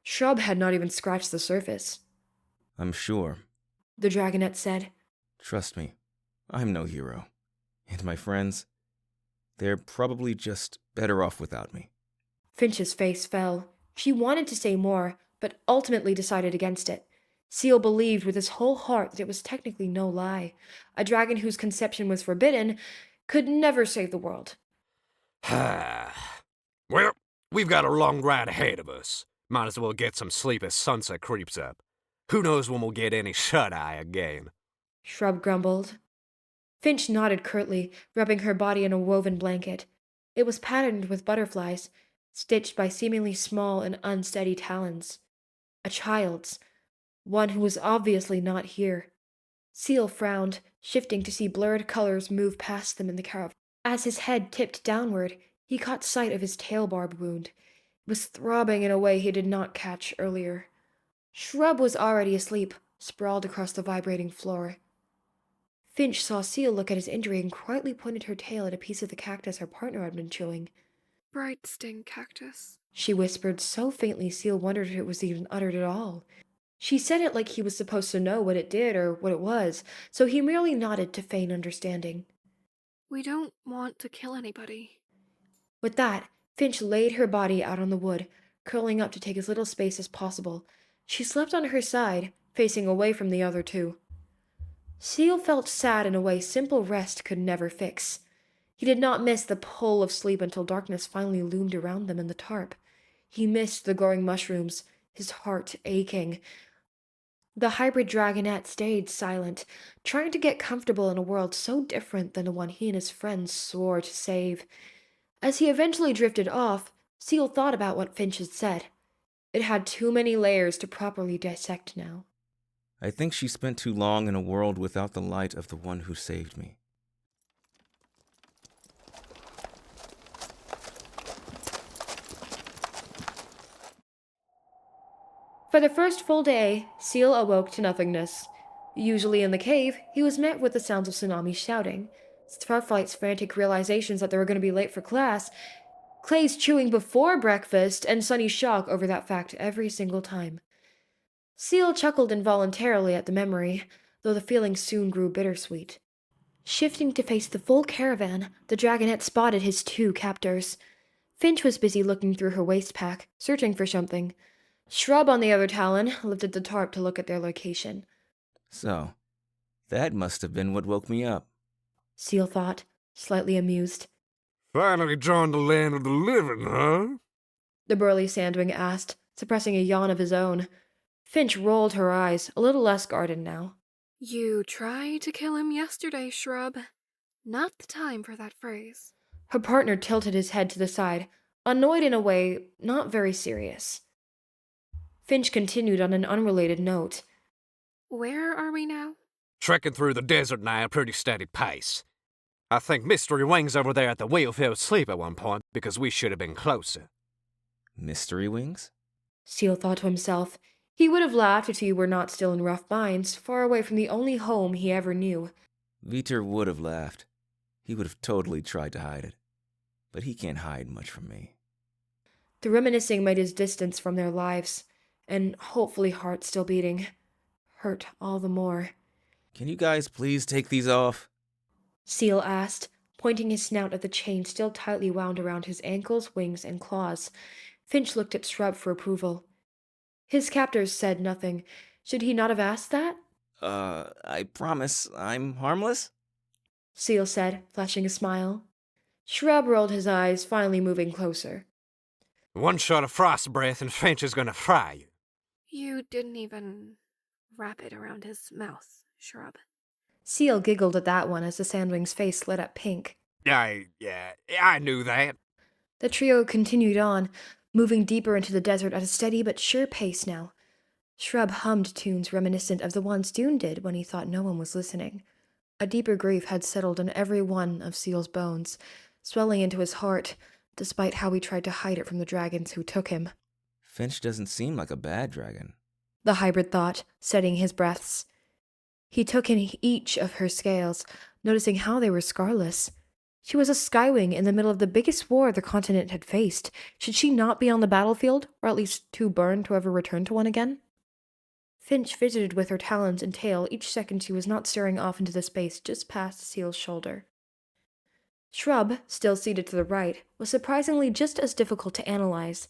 Shrub had not even scratched the surface. I'm sure, the Dragonette said. Trust me, I'm no hero. And my friends, they're probably just better off without me. Finch's face fell. She wanted to say more, but ultimately decided against it. Seal believed with his whole heart that it was technically no lie. A dragon whose conception was forbidden could never save the world. Well, we've got a long ride ahead of us. Might as well get some sleep as sunset creeps up. Who knows when we'll get any shut-eye again? Shrub grumbled. Finch nodded curtly, rubbing her body in a woven blanket. It was patterned with butterflies, stitched by seemingly small and unsteady talons. A child's. One who was obviously not here. Seal frowned, shifting to see blurred colors move past them in the caravan. As his head tipped downward, he caught sight of his tail barb wound. It was throbbing in a way he did not catch earlier. Shrub was already asleep, sprawled across the vibrating floor. Finch saw Seal look at his injury and quietly pointed her tail at a piece of the cactus her partner had been chewing. Bright sting cactus. She whispered so faintly Seal wondered if it was even uttered at all. She said it like he was supposed to know what it did or what it was, so he merely nodded to feign understanding. We don't want to kill anybody. With that, Finch laid her body out on the wood, curling up to take as little space as possible. She slept on her side, facing away from the other two. Seal felt sad in a way simple rest could never fix. He did not miss the pull of sleep until darkness finally loomed around them in the tarp. He missed the growing mushrooms, his heart aching. The hybrid dragonette stayed silent, trying to get comfortable in a world so different than the one he and his friends swore to save. As he eventually drifted off, Seal thought about what Finch had said. It had too many layers to properly dissect now. I think she spent too long in a world without the light of the one who saved me. For the first full day, Seal awoke to nothingness. Usually in the cave, he was met with the sounds of Tsunami shouting, Starflight's frantic realizations that they were going to be late for class, Clay's chewing before breakfast, and Sunny's shock over that fact every single time. Seal chuckled involuntarily at the memory, though the feeling soon grew bittersweet. Shifting to face the full caravan, the dragonette spotted his two captors. Finch was busy looking through her waste pack, searching for something. Shrub, on the other talon, lifted the tarp to look at their location. So, that must have been what woke me up. Seal thought, slightly amused. Finally joined the land of the living, huh? The burly Sandwing asked, suppressing a yawn of his own. Finch rolled her eyes, a little less guarded now. You tried to kill him yesterday, Shrub. Not the time for that phrase. Her partner tilted his head to the side, annoyed in a way not very serious. Finch continued on an unrelated note. Where are we now? Trekking through the desert now at a pretty steady pace. I think Mystery Wings over there at the wheel fell asleep at one point because we should have been closer. Mystery Wings? Seal thought to himself. He would have laughed if he were not still in Rough Mines, far away from the only home he ever knew. Vitor would have laughed. He would have totally tried to hide it. But he can't hide much from me. The reminiscing made his distance from their lives, and hopefully heart still beating, hurt all the more. Can you guys please take these off? Seal asked, pointing his snout at the chain still tightly wound around his ankles, wings, and claws. Finch looked at Shrub for approval. His captors said nothing. Should he not have asked that? I promise I'm harmless? Seal said, flashing a smile. Shrub rolled his eyes, finally moving closer. One shot of frost breath and Finch is gonna fry you. You didn't even wrap it around his mouth, Shrub. Seal giggled at that one as the Sandwing's face lit up pink. I knew that. The trio continued on, moving deeper into the desert at a steady but sure pace now. Shrub hummed tunes reminiscent of the ones Dune did when he thought no one was listening. A deeper grief had settled in every one of Seal's bones, swelling into his heart, despite how he tried to hide it from the dragons who took him. Finch doesn't seem like a bad dragon, the hybrid thought, steadying his breaths. He took in each of her scales, noticing how they were scarless. She was a Skywing in the middle of the biggest war the continent had faced. Should she not be on the battlefield, or at least too burned to ever return to one again? Finch fidgeted with her talons and tail each second she was not staring off into the space just past Seal's shoulder. Shrub, still seated to the right, was surprisingly just as difficult to analyze.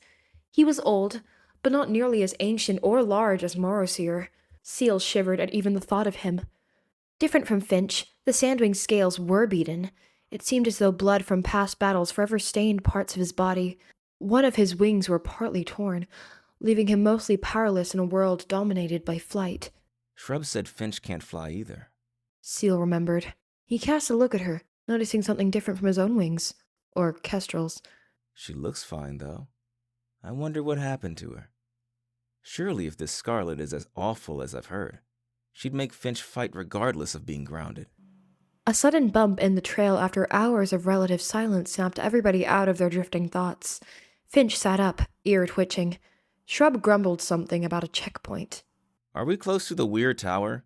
He was old, but not nearly as ancient or large as Morrowseer. Seal shivered at even the thought of him. Different from Finch, the Sandwing's scales were beaten. It seemed as though blood from past battles forever stained parts of his body. One of his wings were partly torn, leaving him mostly powerless in a world dominated by flight. Shrub said Finch can't fly either. Seal remembered. He cast a look at her, noticing something different from his own wings. Or Kestrel's. She looks fine, though. I wonder what happened to her. Surely if this Scarlet is as awful as I've heard, she'd make Finch fight regardless of being grounded. A sudden bump in the trail after hours of relative silence snapped everybody out of their drifting thoughts. Finch sat up, ear twitching. Shrub grumbled something about a checkpoint. Are we close to the Weir Tower?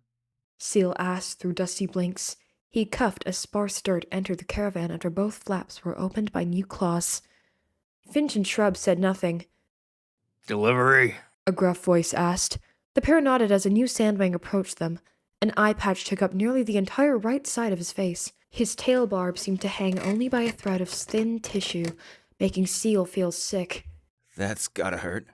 Seal asked through dusty blinks. He cuffed as sparse dirt entered the caravan after both flaps were opened by new claws. Finch and Shrub said nothing. Delivery? A gruff voice asked. The pair nodded as a new sandwing approached them. An eye patch took up nearly the entire right side of his face. His tail barb seemed to hang only by a thread of thin tissue, making Seal feel sick. That's gotta hurt.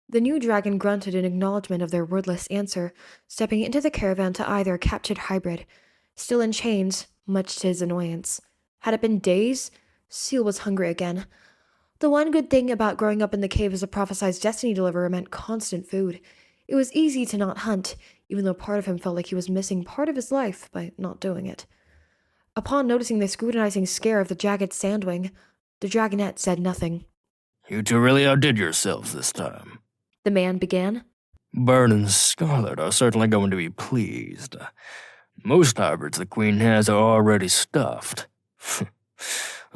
The new dragon grunted in acknowledgement of their wordless answer, stepping into the caravan to eye their captured hybrid. Still in chains, much to his annoyance. Had it been days, Seal was hungry again. The one good thing about growing up in the cave as a prophesized destiny deliverer meant constant food. It was easy to not hunt, even though part of him felt like he was missing part of his life by not doing it. Upon noticing the scrutinizing stare of the jagged sandwing, the dragonette said nothing. You two really outdid yourselves this time. The man began. Bird and Scarlet are certainly going to be pleased. Most hybrids the Queen has are already stuffed. A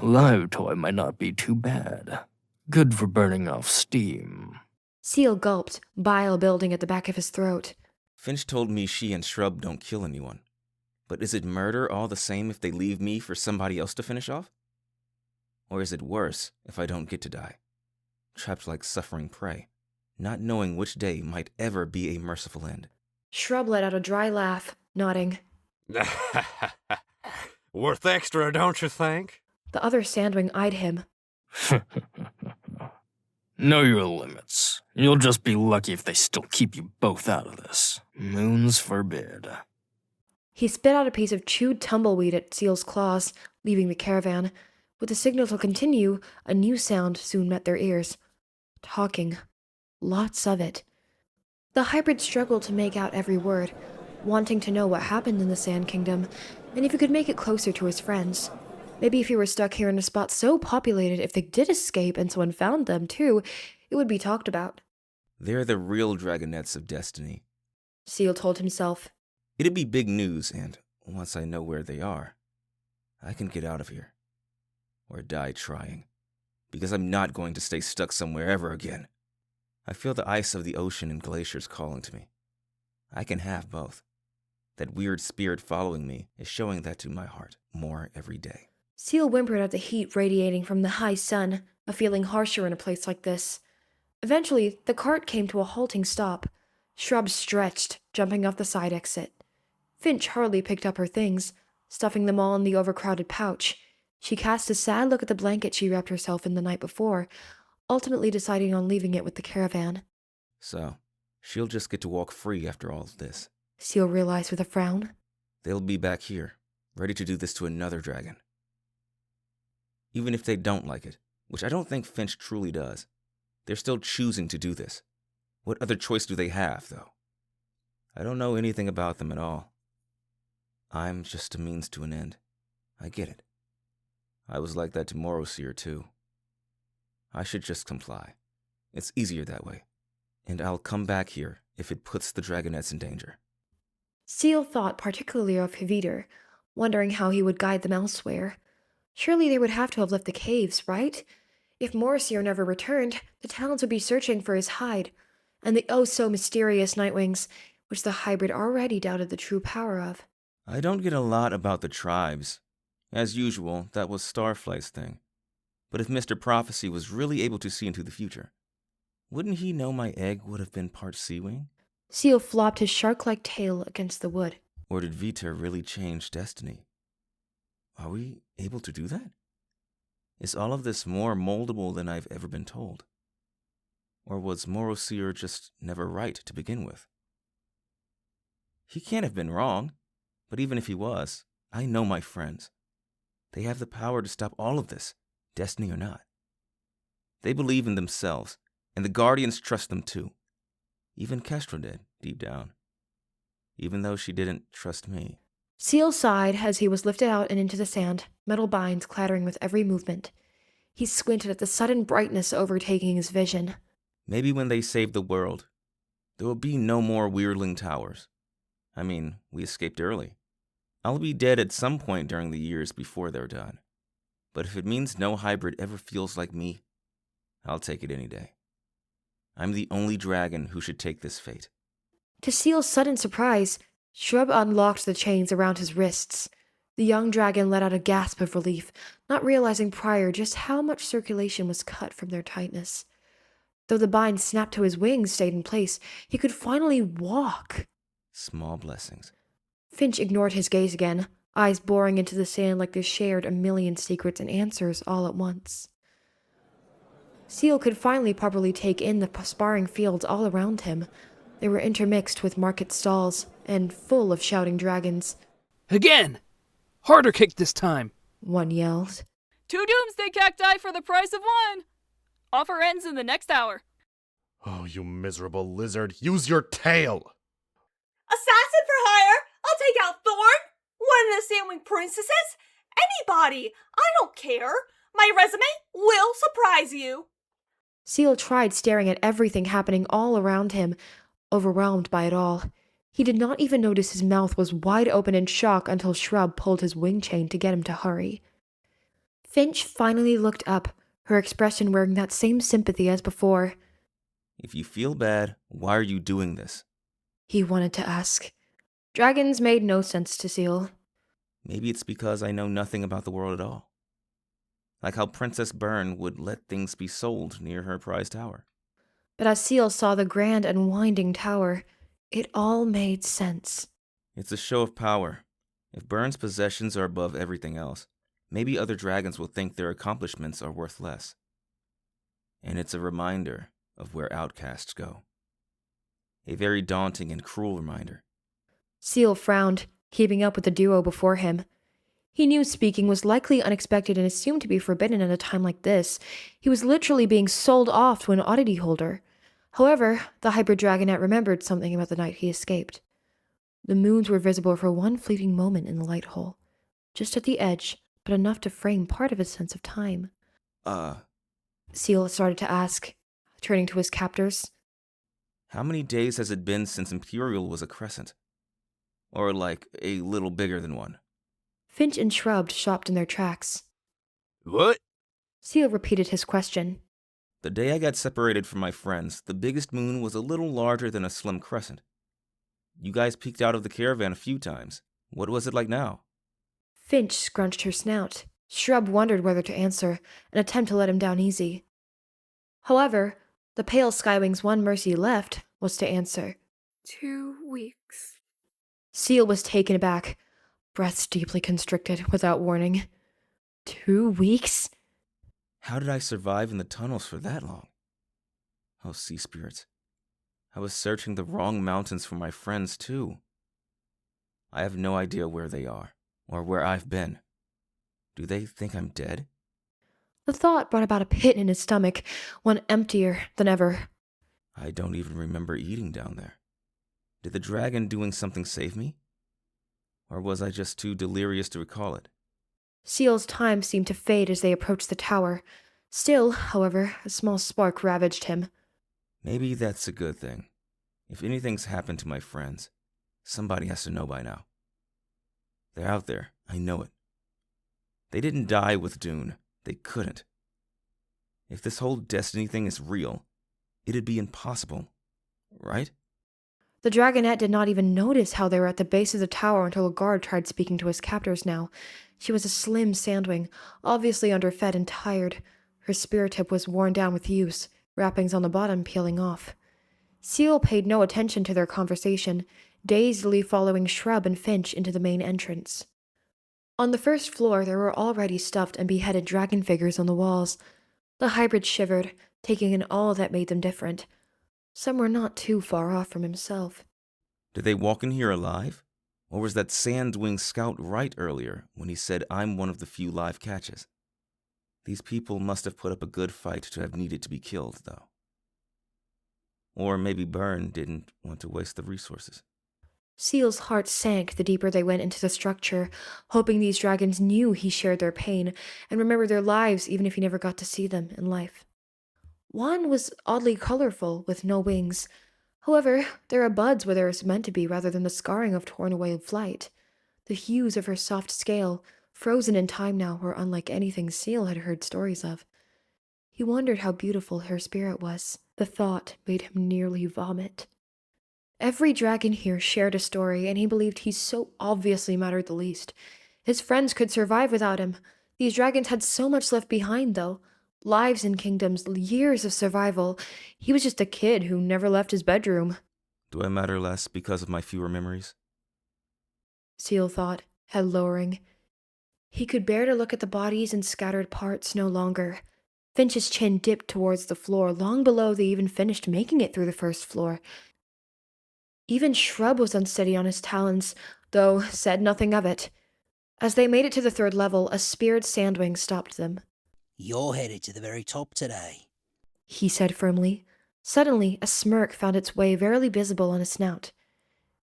live toy might not be too bad. Good for burning off steam. Seal gulped, bile building at the back of his throat. Finch told me she and Shrub don't kill anyone. But is it murder all the same if they leave me for somebody else to finish off? Or is it worse if I don't get to die? Trapped like suffering prey, not knowing which day might ever be a merciful end. Shrub let out a dry laugh, nodding. Worth extra, don't you think? The other sandwing eyed him. Know your limits. You'll just be lucky if they still keep you both out of this. Moons forbid. He spit out a piece of chewed tumbleweed at Seal's claws, leaving the caravan. With the signal to continue, a new sound soon met their ears. Talking. Lots of it. The hybrid struggled to make out every word, wanting to know what happened in the Sand Kingdom, and if he could make it closer to his friends. Maybe if he were stuck here in a spot so populated, if they did escape and someone found them too, it would be talked about. They're the real dragonettes of destiny, Seal told himself. It'd be big news, and once I know where they are, I can get out of here. Or die trying. Because I'm not going to stay stuck somewhere ever again. I feel the ice of the ocean and glaciers calling to me. I can have both. That weird spirit following me is showing that to my heart more every day. Seal whimpered at the heat radiating from the high sun, a feeling harsher in a place like this. Eventually, the cart came to a halting stop. Shrub stretched, jumping off the side exit. Finch hardly picked up her things, stuffing them all in the overcrowded pouch. She cast a sad look at the blanket she wrapped herself in the night before, ultimately deciding on leaving it with the caravan. So, she'll just get to walk free after all of this. Seal realized with a frown. They'll be back here, ready to do this to another dragon. Even if they don't like it, which I don't think Finch truly does, they're still choosing to do this. What other choice do they have, though? I don't know anything about them at all. I'm just a means to an end. I get it. I was like that to Moroseer, too. I should just comply. It's easier that way. And I'll come back here if it puts the dragonettes in danger. Seal thought particularly of Hvidir, wondering how he would guide them elsewhere. Surely they would have to have left the caves, right? If Moroseer never returned, the Talons would be searching for his hide, and the oh-so-mysterious Nightwings, which the hybrid already doubted the true power of. I don't get a lot about the tribes. As usual, that was Starflight's thing. But if Mr. Prophecy was really able to see into the future, wouldn't he know my egg would have been part Seawing? Seal flopped his shark-like tail against the wood. Or did Vita really change destiny? Are we able to do that? Is all of this more moldable than I've ever been told? Or was Moroseer just never right to begin with? He can't have been wrong, but even if he was, I know my friends. They have the power to stop all of this, destiny or not. They believe in themselves, and the Guardians trust them too. Even Kestrel did, deep down. Even though she didn't trust me. Seal sighed as he was lifted out and into the sand, metal binds clattering with every movement. He squinted at the sudden brightness overtaking his vision. Maybe when they save the world, there will be no more Weirdling Towers. I mean, we escaped early. I'll be dead at some point during the years before they're done. But if it means no hybrid ever feels like me, I'll take it any day. I'm the only dragon who should take this fate. To Seal's sudden surprise, Shrub unlocked the chains around his wrists. The young dragon let out a gasp of relief, not realizing prior just how much circulation was cut from their tightness. Though the bind snapped to his wings stayed in place, he could finally walk. Small blessings. Finch ignored his gaze again, eyes boring into the sand like they shared a million secrets and answers all at once. Seal could finally properly take in the sparring fields all around him. They were intermixed with market stalls and full of shouting dragons. Again! Harder kick this time! One yelled. 2 doomsday cacti for the price of 1! Offer ends in the next hour. Oh, you miserable lizard, use your tail! Assassin for hire! I'll take out Thorn! One of the Sandwing princesses! Anybody! I don't care! My resume will surprise you! Seal tried staring at everything happening all around him, overwhelmed by it all. He did not even notice his mouth was wide open in shock until Shrub pulled his wing chain to get him to hurry. Finch finally looked up, her expression wearing that same sympathy as before. If you feel bad, why are you doing this? He wanted to ask. Dragons made no sense to Seal. Maybe it's because I know nothing about the world at all. Like how Princess Byrne would let things be sold near her prize tower. But as Seal saw the grand and winding tower, it all made sense. It's a show of power. If Byrne's possessions are above everything else, maybe other dragons will think their accomplishments are worth less. And it's a reminder of where outcasts go. A very daunting and cruel reminder. Seal frowned, keeping up with the duo before him. He knew speaking was likely unexpected and assumed to be forbidden at a time like this. He was literally being sold off to an oddity holder. However, the hybrid dragonette remembered something about the night he escaped. The moons were visible for one fleeting moment in the light hole, just at the edge, but enough to frame part of his sense of time. Seal started to ask, turning to his captors. How many days has it been since Imperial was a crescent? Or like a little bigger than one? Finch and Shrub stopped in their tracks. What? Seal repeated his question. The day I got separated from my friends, the biggest moon was a little larger than a slim crescent. You guys peeked out of the caravan a few times. What was it like now? Finch scrunched her snout. Shrub wondered whether to answer, an attempt to let him down easy. However, the pale Skywing's one mercy left was to answer. 2 weeks. Seal was taken aback, breaths deeply constricted without warning. 2 weeks? How did I survive in the tunnels for that long? Oh, sea spirits. I was searching the wrong mountains for my friends, too. I have no idea where they are, or where I've been. Do they think I'm dead? The thought brought about a pit in his stomach, one emptier than ever. I don't even remember eating down there. Did the dragon doing something save me? Or was I just too delirious to recall it? Seal's time seemed to fade as they approached the tower. Still, however, a small spark ravaged him. Maybe that's a good thing. If anything's happened to my friends, somebody has to know by now. They're out there, I know it. They didn't die with Dune. They couldn't. If this whole destiny thing is real, it'd be impossible, right? The dragonette did not even notice how they were at the base of the tower until a guard tried speaking to his captors now. She was a slim sandwing, obviously underfed and tired. Her spirit tip was worn down with use, wrappings on the bottom peeling off. Seal paid no attention to their conversation, dazedly following Shrub and Finch into the main entrance. On the first floor, there were already stuffed and beheaded dragon figures on the walls. The hybrid shivered, taking in all that made them different. Some were not too far off from himself. Did they walk in here alive? Or was that Sandwing scout right earlier when he said I'm one of the few live catches? These people must have put up a good fight to have needed to be killed, though. Or maybe Byrne didn't want to waste the resources. Seal's heart sank the deeper they went into the structure, hoping these dragons knew he shared their pain and remembered their lives even if he never got to see them in life. One was oddly colorful, with no wings. However, there are buds where there is meant to be rather than the scarring of torn-away flight. The hues of her soft scale, frozen in time now, were unlike anything Seal had heard stories of. He wondered how beautiful her spirit was. The thought made him nearly vomit. Every dragon here shared a story, and he believed he so obviously mattered the least. His friends could survive without him. These dragons had so much left behind, though. Lives and kingdoms, years of survival. He was just a kid who never left his bedroom. Do I matter less because of my fewer memories? Seal thought, head lowering. He could bear to look at the bodies and scattered parts no longer. Finch's chin dipped towards the floor, long below they even finished making it through the first floor. Even Shrub was unsteady on his talons, though said nothing of it. As they made it to the third level, a speared sandwing stopped them. You're headed to the very top today, he said firmly. Suddenly, a smirk found its way barely visible on his snout.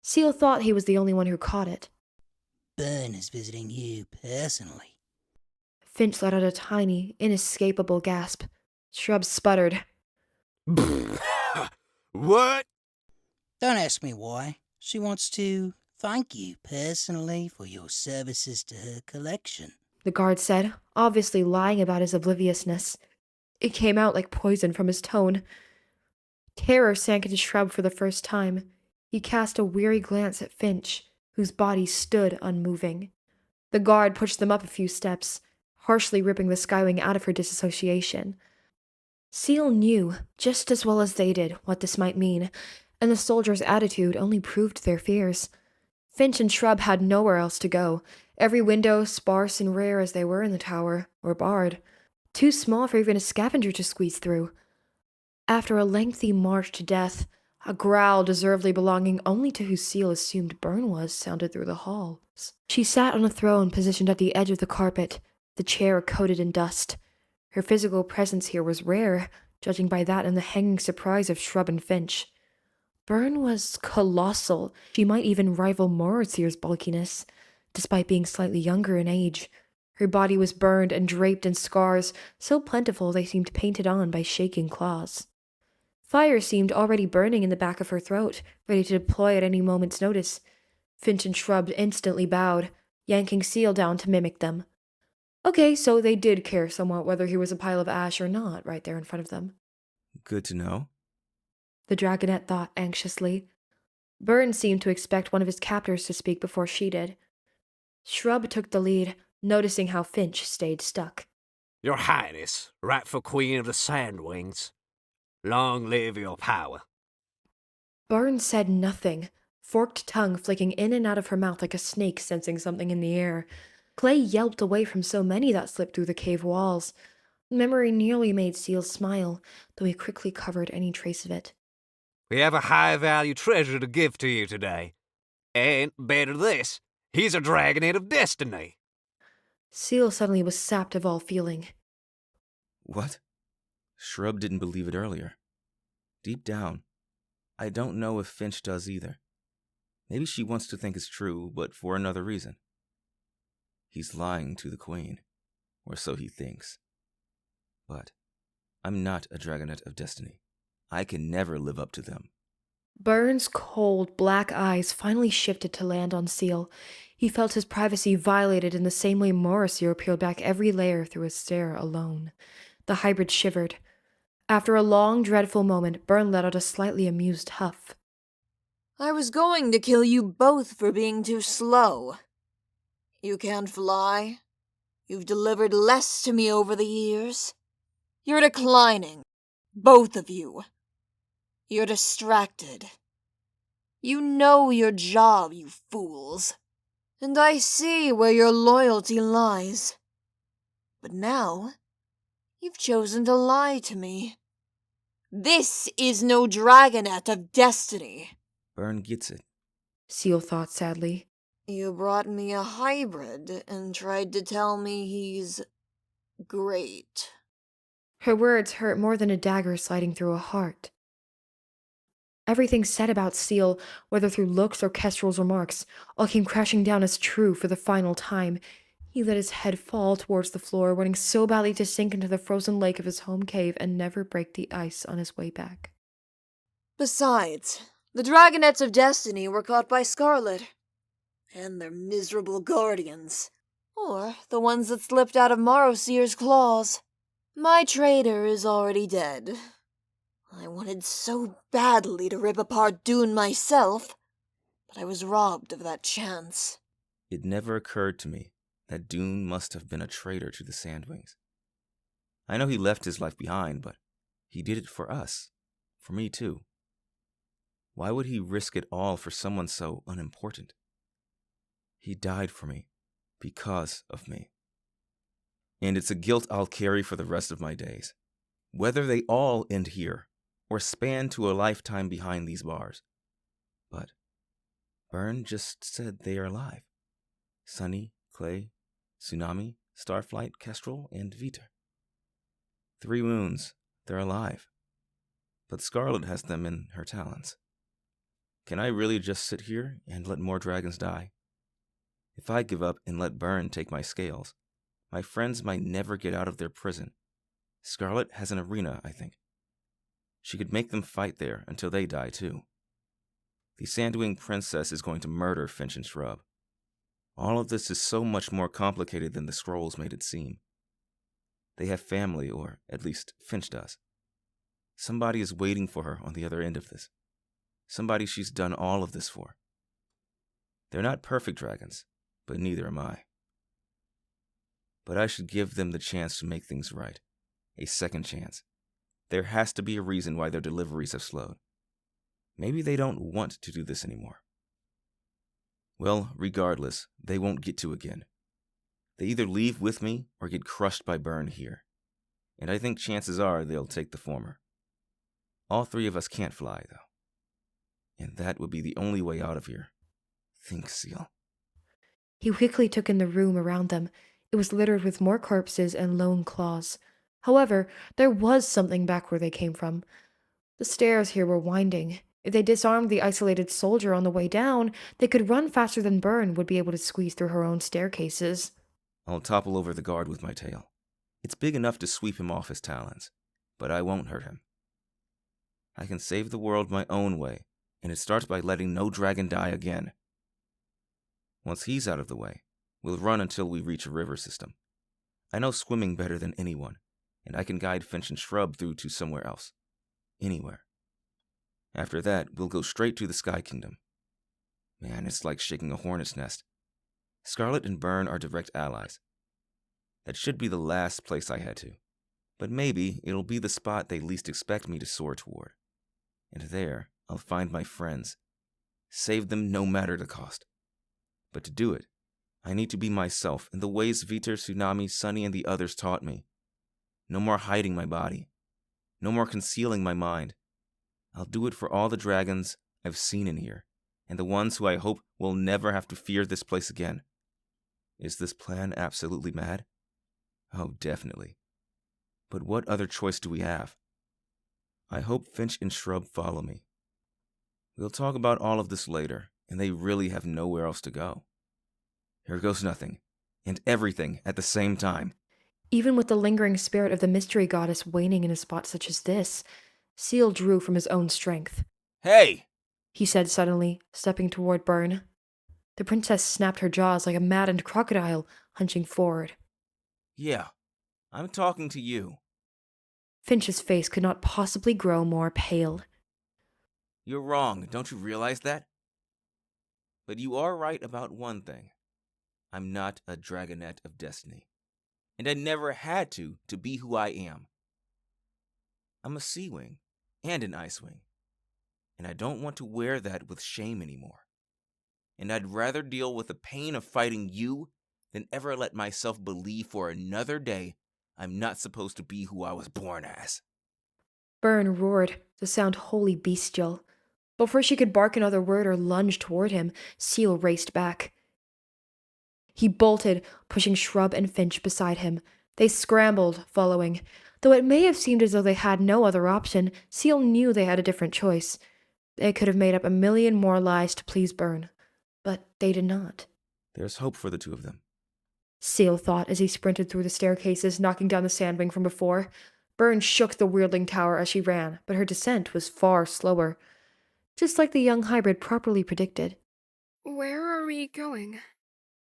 Seal thought he was the only one who caught it. Burn is visiting you personally. Finch let out a tiny, inescapable gasp. Shrub sputtered. What? Don't ask me why. She wants to thank you personally for your services to her collection, the guard said, obviously lying about his obliviousness. It came out like poison from his tone. Terror sank into Shrub for the first time. He cast a weary glance at Finch, whose body stood unmoving. The guard pushed them up a few steps, harshly ripping the Skywing out of her disassociation. Seal knew, just as well as they did, what this might mean, and the soldier's attitude only proved their fears. Finch and Shrub had nowhere else to go. Every window, sparse and rare as they were in the tower, were barred, too small for even a scavenger to squeeze through. After a lengthy march to death, a growl deservedly belonging only to who Seal assumed Byrne was sounded through the halls. She sat on a throne positioned at the edge of the carpet, the chair coated in dust. Her physical presence here was rare, judging by that and the hanging surprise of Shrub and Finch. Byrne was colossal. She might even rival Morosier's bulkiness, despite being slightly younger in age. Her body was burned and draped in scars, so plentiful they seemed painted on by shaking claws. Fire seemed already burning in the back of her throat, ready to deploy at any moment's notice. Finch and Shrub instantly bowed, yanking Seal down to mimic them. Okay, so they did care somewhat whether he was a pile of ash or not, right there in front of them. Good to know, the dragonette thought anxiously. Byrne seemed to expect one of his captors to speak before she did. Shrub took the lead, noticing how Finch stayed stuck. Your Highness, rightful Queen of the Sandwings. Long live your power. Byrne said nothing, forked tongue flicking in and out of her mouth like a snake sensing something in the air. Clay yelped away from so many that slipped through the cave walls. Memory nearly made Seal smile, though he quickly covered any trace of it. We have a high-value treasure to give to you today. And, better this, he's a Dragonette of Destiny. Seal suddenly was sapped of all feeling. What? Shrub didn't believe it earlier. Deep down, I don't know if Finch does either. Maybe she wants to think it's true, but for another reason. He's lying to the Queen, or so he thinks. But I'm not a Dragonette of Destiny. I can never live up to them. Byrne's cold, black eyes finally shifted to land on Seal. He felt his privacy violated in the same way Morosier peeled back every layer through his stare alone. The hybrid shivered. After a long, dreadful moment, Byrne let out a slightly amused huff. I was going to kill you both for being too slow. You can't fly. You've delivered less to me over the years. You're declining. Both of you. You're distracted. You know your job, you fools. And I see where your loyalty lies. But now, you've chosen to lie to me. This is no Dragonette of Destiny. Byrne gets it, Seal thought sadly. You brought me a hybrid and tried to tell me he's great. Her words hurt more than a dagger sliding through a heart. Everything said about Seal, whether through looks or Kestrel's remarks, all came crashing down as true for the final time. He let his head fall towards the floor, wanting so badly to sink into the frozen lake of his home cave and never break the ice on his way back. Besides, the Dragonettes of Destiny were caught by Scarlet. And their miserable guardians. Or the ones that slipped out of Morosier's claws. My traitor is already dead. I wanted so badly to rip apart Dune myself, but I was robbed of that chance. It never occurred to me that Dune must have been a traitor to the Sandwings. I know he left his life behind, but he did it for us. For me, too. Why would he risk it all for someone so unimportant? He died for me, because of me. And it's a guilt I'll carry for the rest of my days. Whether they all end here, or span to a lifetime behind these bars. But Byrne just said they are alive. Sunny, Clay, Tsunami, Starflight, Kestrel, and Vita. 3 moons, they're alive. But Scarlet has them in her talons. Can I really just sit here and let more dragons die? If I give up and let Byrne take my scales, my friends might never get out of their prison. Scarlet has an arena, I think. She could make them fight there until they die, too. The Sandwing Princess is going to murder Finch and Shrub. All of this is so much more complicated than the scrolls made it seem. They have family, or at least Finch does. Somebody is waiting for her on the other end of this. Somebody she's done all of this for. They're not perfect dragons, but neither am I. But I should give them the chance to make things right. A second chance. There has to be a reason why their deliveries have slowed. Maybe they don't want to do this anymore. Well, regardless, they won't get to again. They either leave with me or get crushed by Byrne here. And I think chances are they'll take the former. All 3 of us can't fly, though. And that would be the only way out of here. Think, Seal. He quickly took in the room around them. It was littered with more corpses and lone claws. However, there was something back where they came from. The stairs here were winding. If they disarmed the isolated soldier on the way down, they could run faster than Byrne would be able to squeeze through her own staircases. I'll topple over the guard with my tail. It's big enough to sweep him off his talons, but I won't hurt him. I can save the world my own way, and it starts by letting no dragon die again. Once he's out of the way, we'll run until we reach a river system. I know swimming better than anyone, and I can guide Finch and Shrub through to somewhere else. Anywhere. After that, we'll go straight to the Sky Kingdom. Man, it's like shaking a hornet's nest. Scarlet and Byrne are direct allies. That should be the last place I head to. But maybe it'll be the spot they least expect me to soar toward. And there, I'll find my friends. Save them no matter the cost. But to do it, I need to be myself in the ways Viter, Tsunami, Sunny, and the others taught me. No more hiding my body. No more concealing my mind. I'll do it for all the dragons I've seen in here, and the ones who I hope will never have to fear this place again. Is this plan absolutely mad? Oh, definitely. But what other choice do we have? I hope Finch and Shrub follow me. We'll talk about all of this later, and they really have nowhere else to go. Here goes nothing, and everything at the same time. Even with the lingering spirit of the mystery goddess waning in a spot such as this, Seal drew from his own strength. Hey! He said suddenly, stepping toward Byrne. The princess snapped her jaws like a maddened crocodile, hunching forward. Yeah, I'm talking to you. Finch's face could not possibly grow more pale. You're wrong, don't you realize that? But you are right about one thing. I'm not a dragonette of destiny. And I never had to be who I am. I'm a Sea Wing and an Ice Wing. And I don't want to wear that with shame anymore. And I'd rather deal with the pain of fighting you than ever let myself believe for another day I'm not supposed to be who I was born as. Byrne roared, to sound wholly bestial. Before she could bark another word or lunge toward him, Seal raced back. He bolted, pushing Shrub and Finch beside him. They scrambled, following. Though it may have seemed as though they had no other option, Seal knew they had a different choice. They could have made up 1,000,000 more lies to please Byrne. But they did not. There's hope for the 2 of them. Seal thought as he sprinted through the staircases, knocking down the Sandwing from before. Byrne shook the weirdling tower as she ran, but her descent was far slower. Just like the young hybrid properly predicted. Where are we going?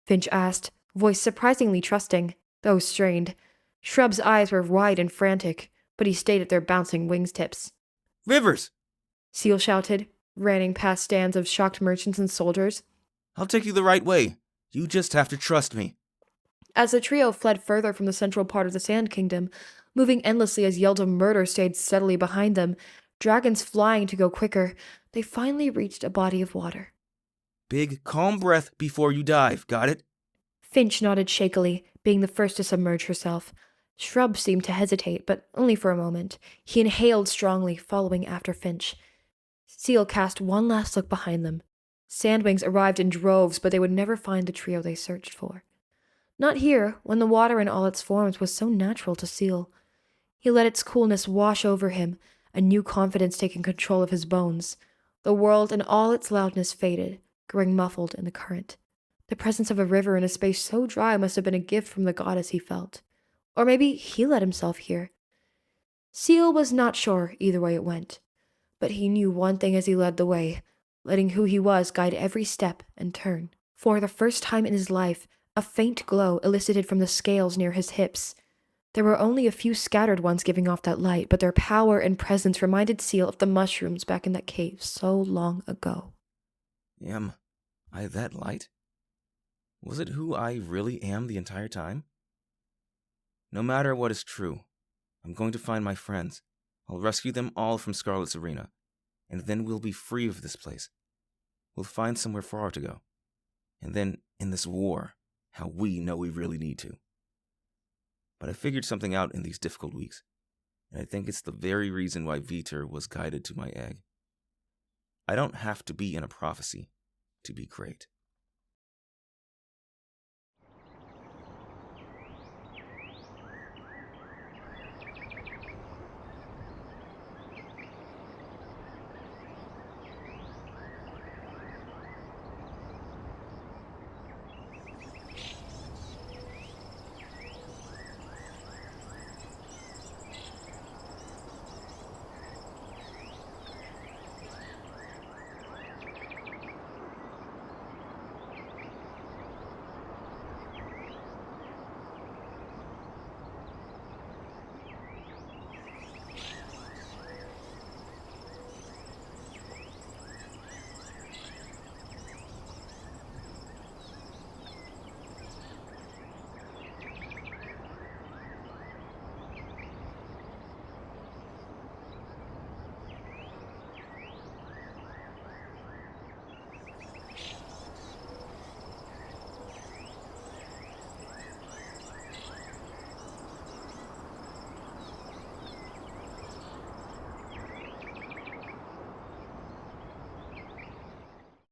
Finch asked, voice surprisingly trusting, though strained. Shrub's eyes were wide and frantic, but he stayed at their bouncing wings tips. Rivers! Seal shouted, running past stands of shocked merchants and soldiers. I'll take you the right way. You just have to trust me. As the trio fled further from the central part of the Sand Kingdom, moving endlessly as yells of murder stayed steadily behind them, dragons flying to go quicker, they finally reached a body of water. Big, calm breath before you dive, got it? Finch nodded shakily, being the first to submerge herself. Shrub seemed to hesitate, but only for a moment. He inhaled strongly, following after Finch. Seal cast one last look behind them. Sandwings arrived in droves, but they would never find the trio they searched for. Not here, when the water in all its forms was so natural to Seal. He let its coolness wash over him, a new confidence taking control of his bones. The world in all its loudness faded, growing muffled in the current. The presence of a river in a space so dry must have been a gift from the goddess, he felt. Or maybe he let himself here. Seal was not sure either way it went, but he knew one thing as he led the way, letting who he was guide every step and turn. For the first time in his life, a faint glow elicited from the scales near his hips. There were only a few scattered ones giving off that light, but their power and presence reminded Seal of the mushrooms back in that cave so long ago. Am I that light? Was it who I really am the entire time? No matter what is true, I'm going to find my friends. I'll rescue them all from Scarlet's arena, and then we'll be free of this place. We'll find somewhere far to go. And then, in this war, how we know we really need to. But I figured something out in these difficult weeks, and I think it's the very reason why Veter was guided to my egg. I don't have to be in a prophecy to be great.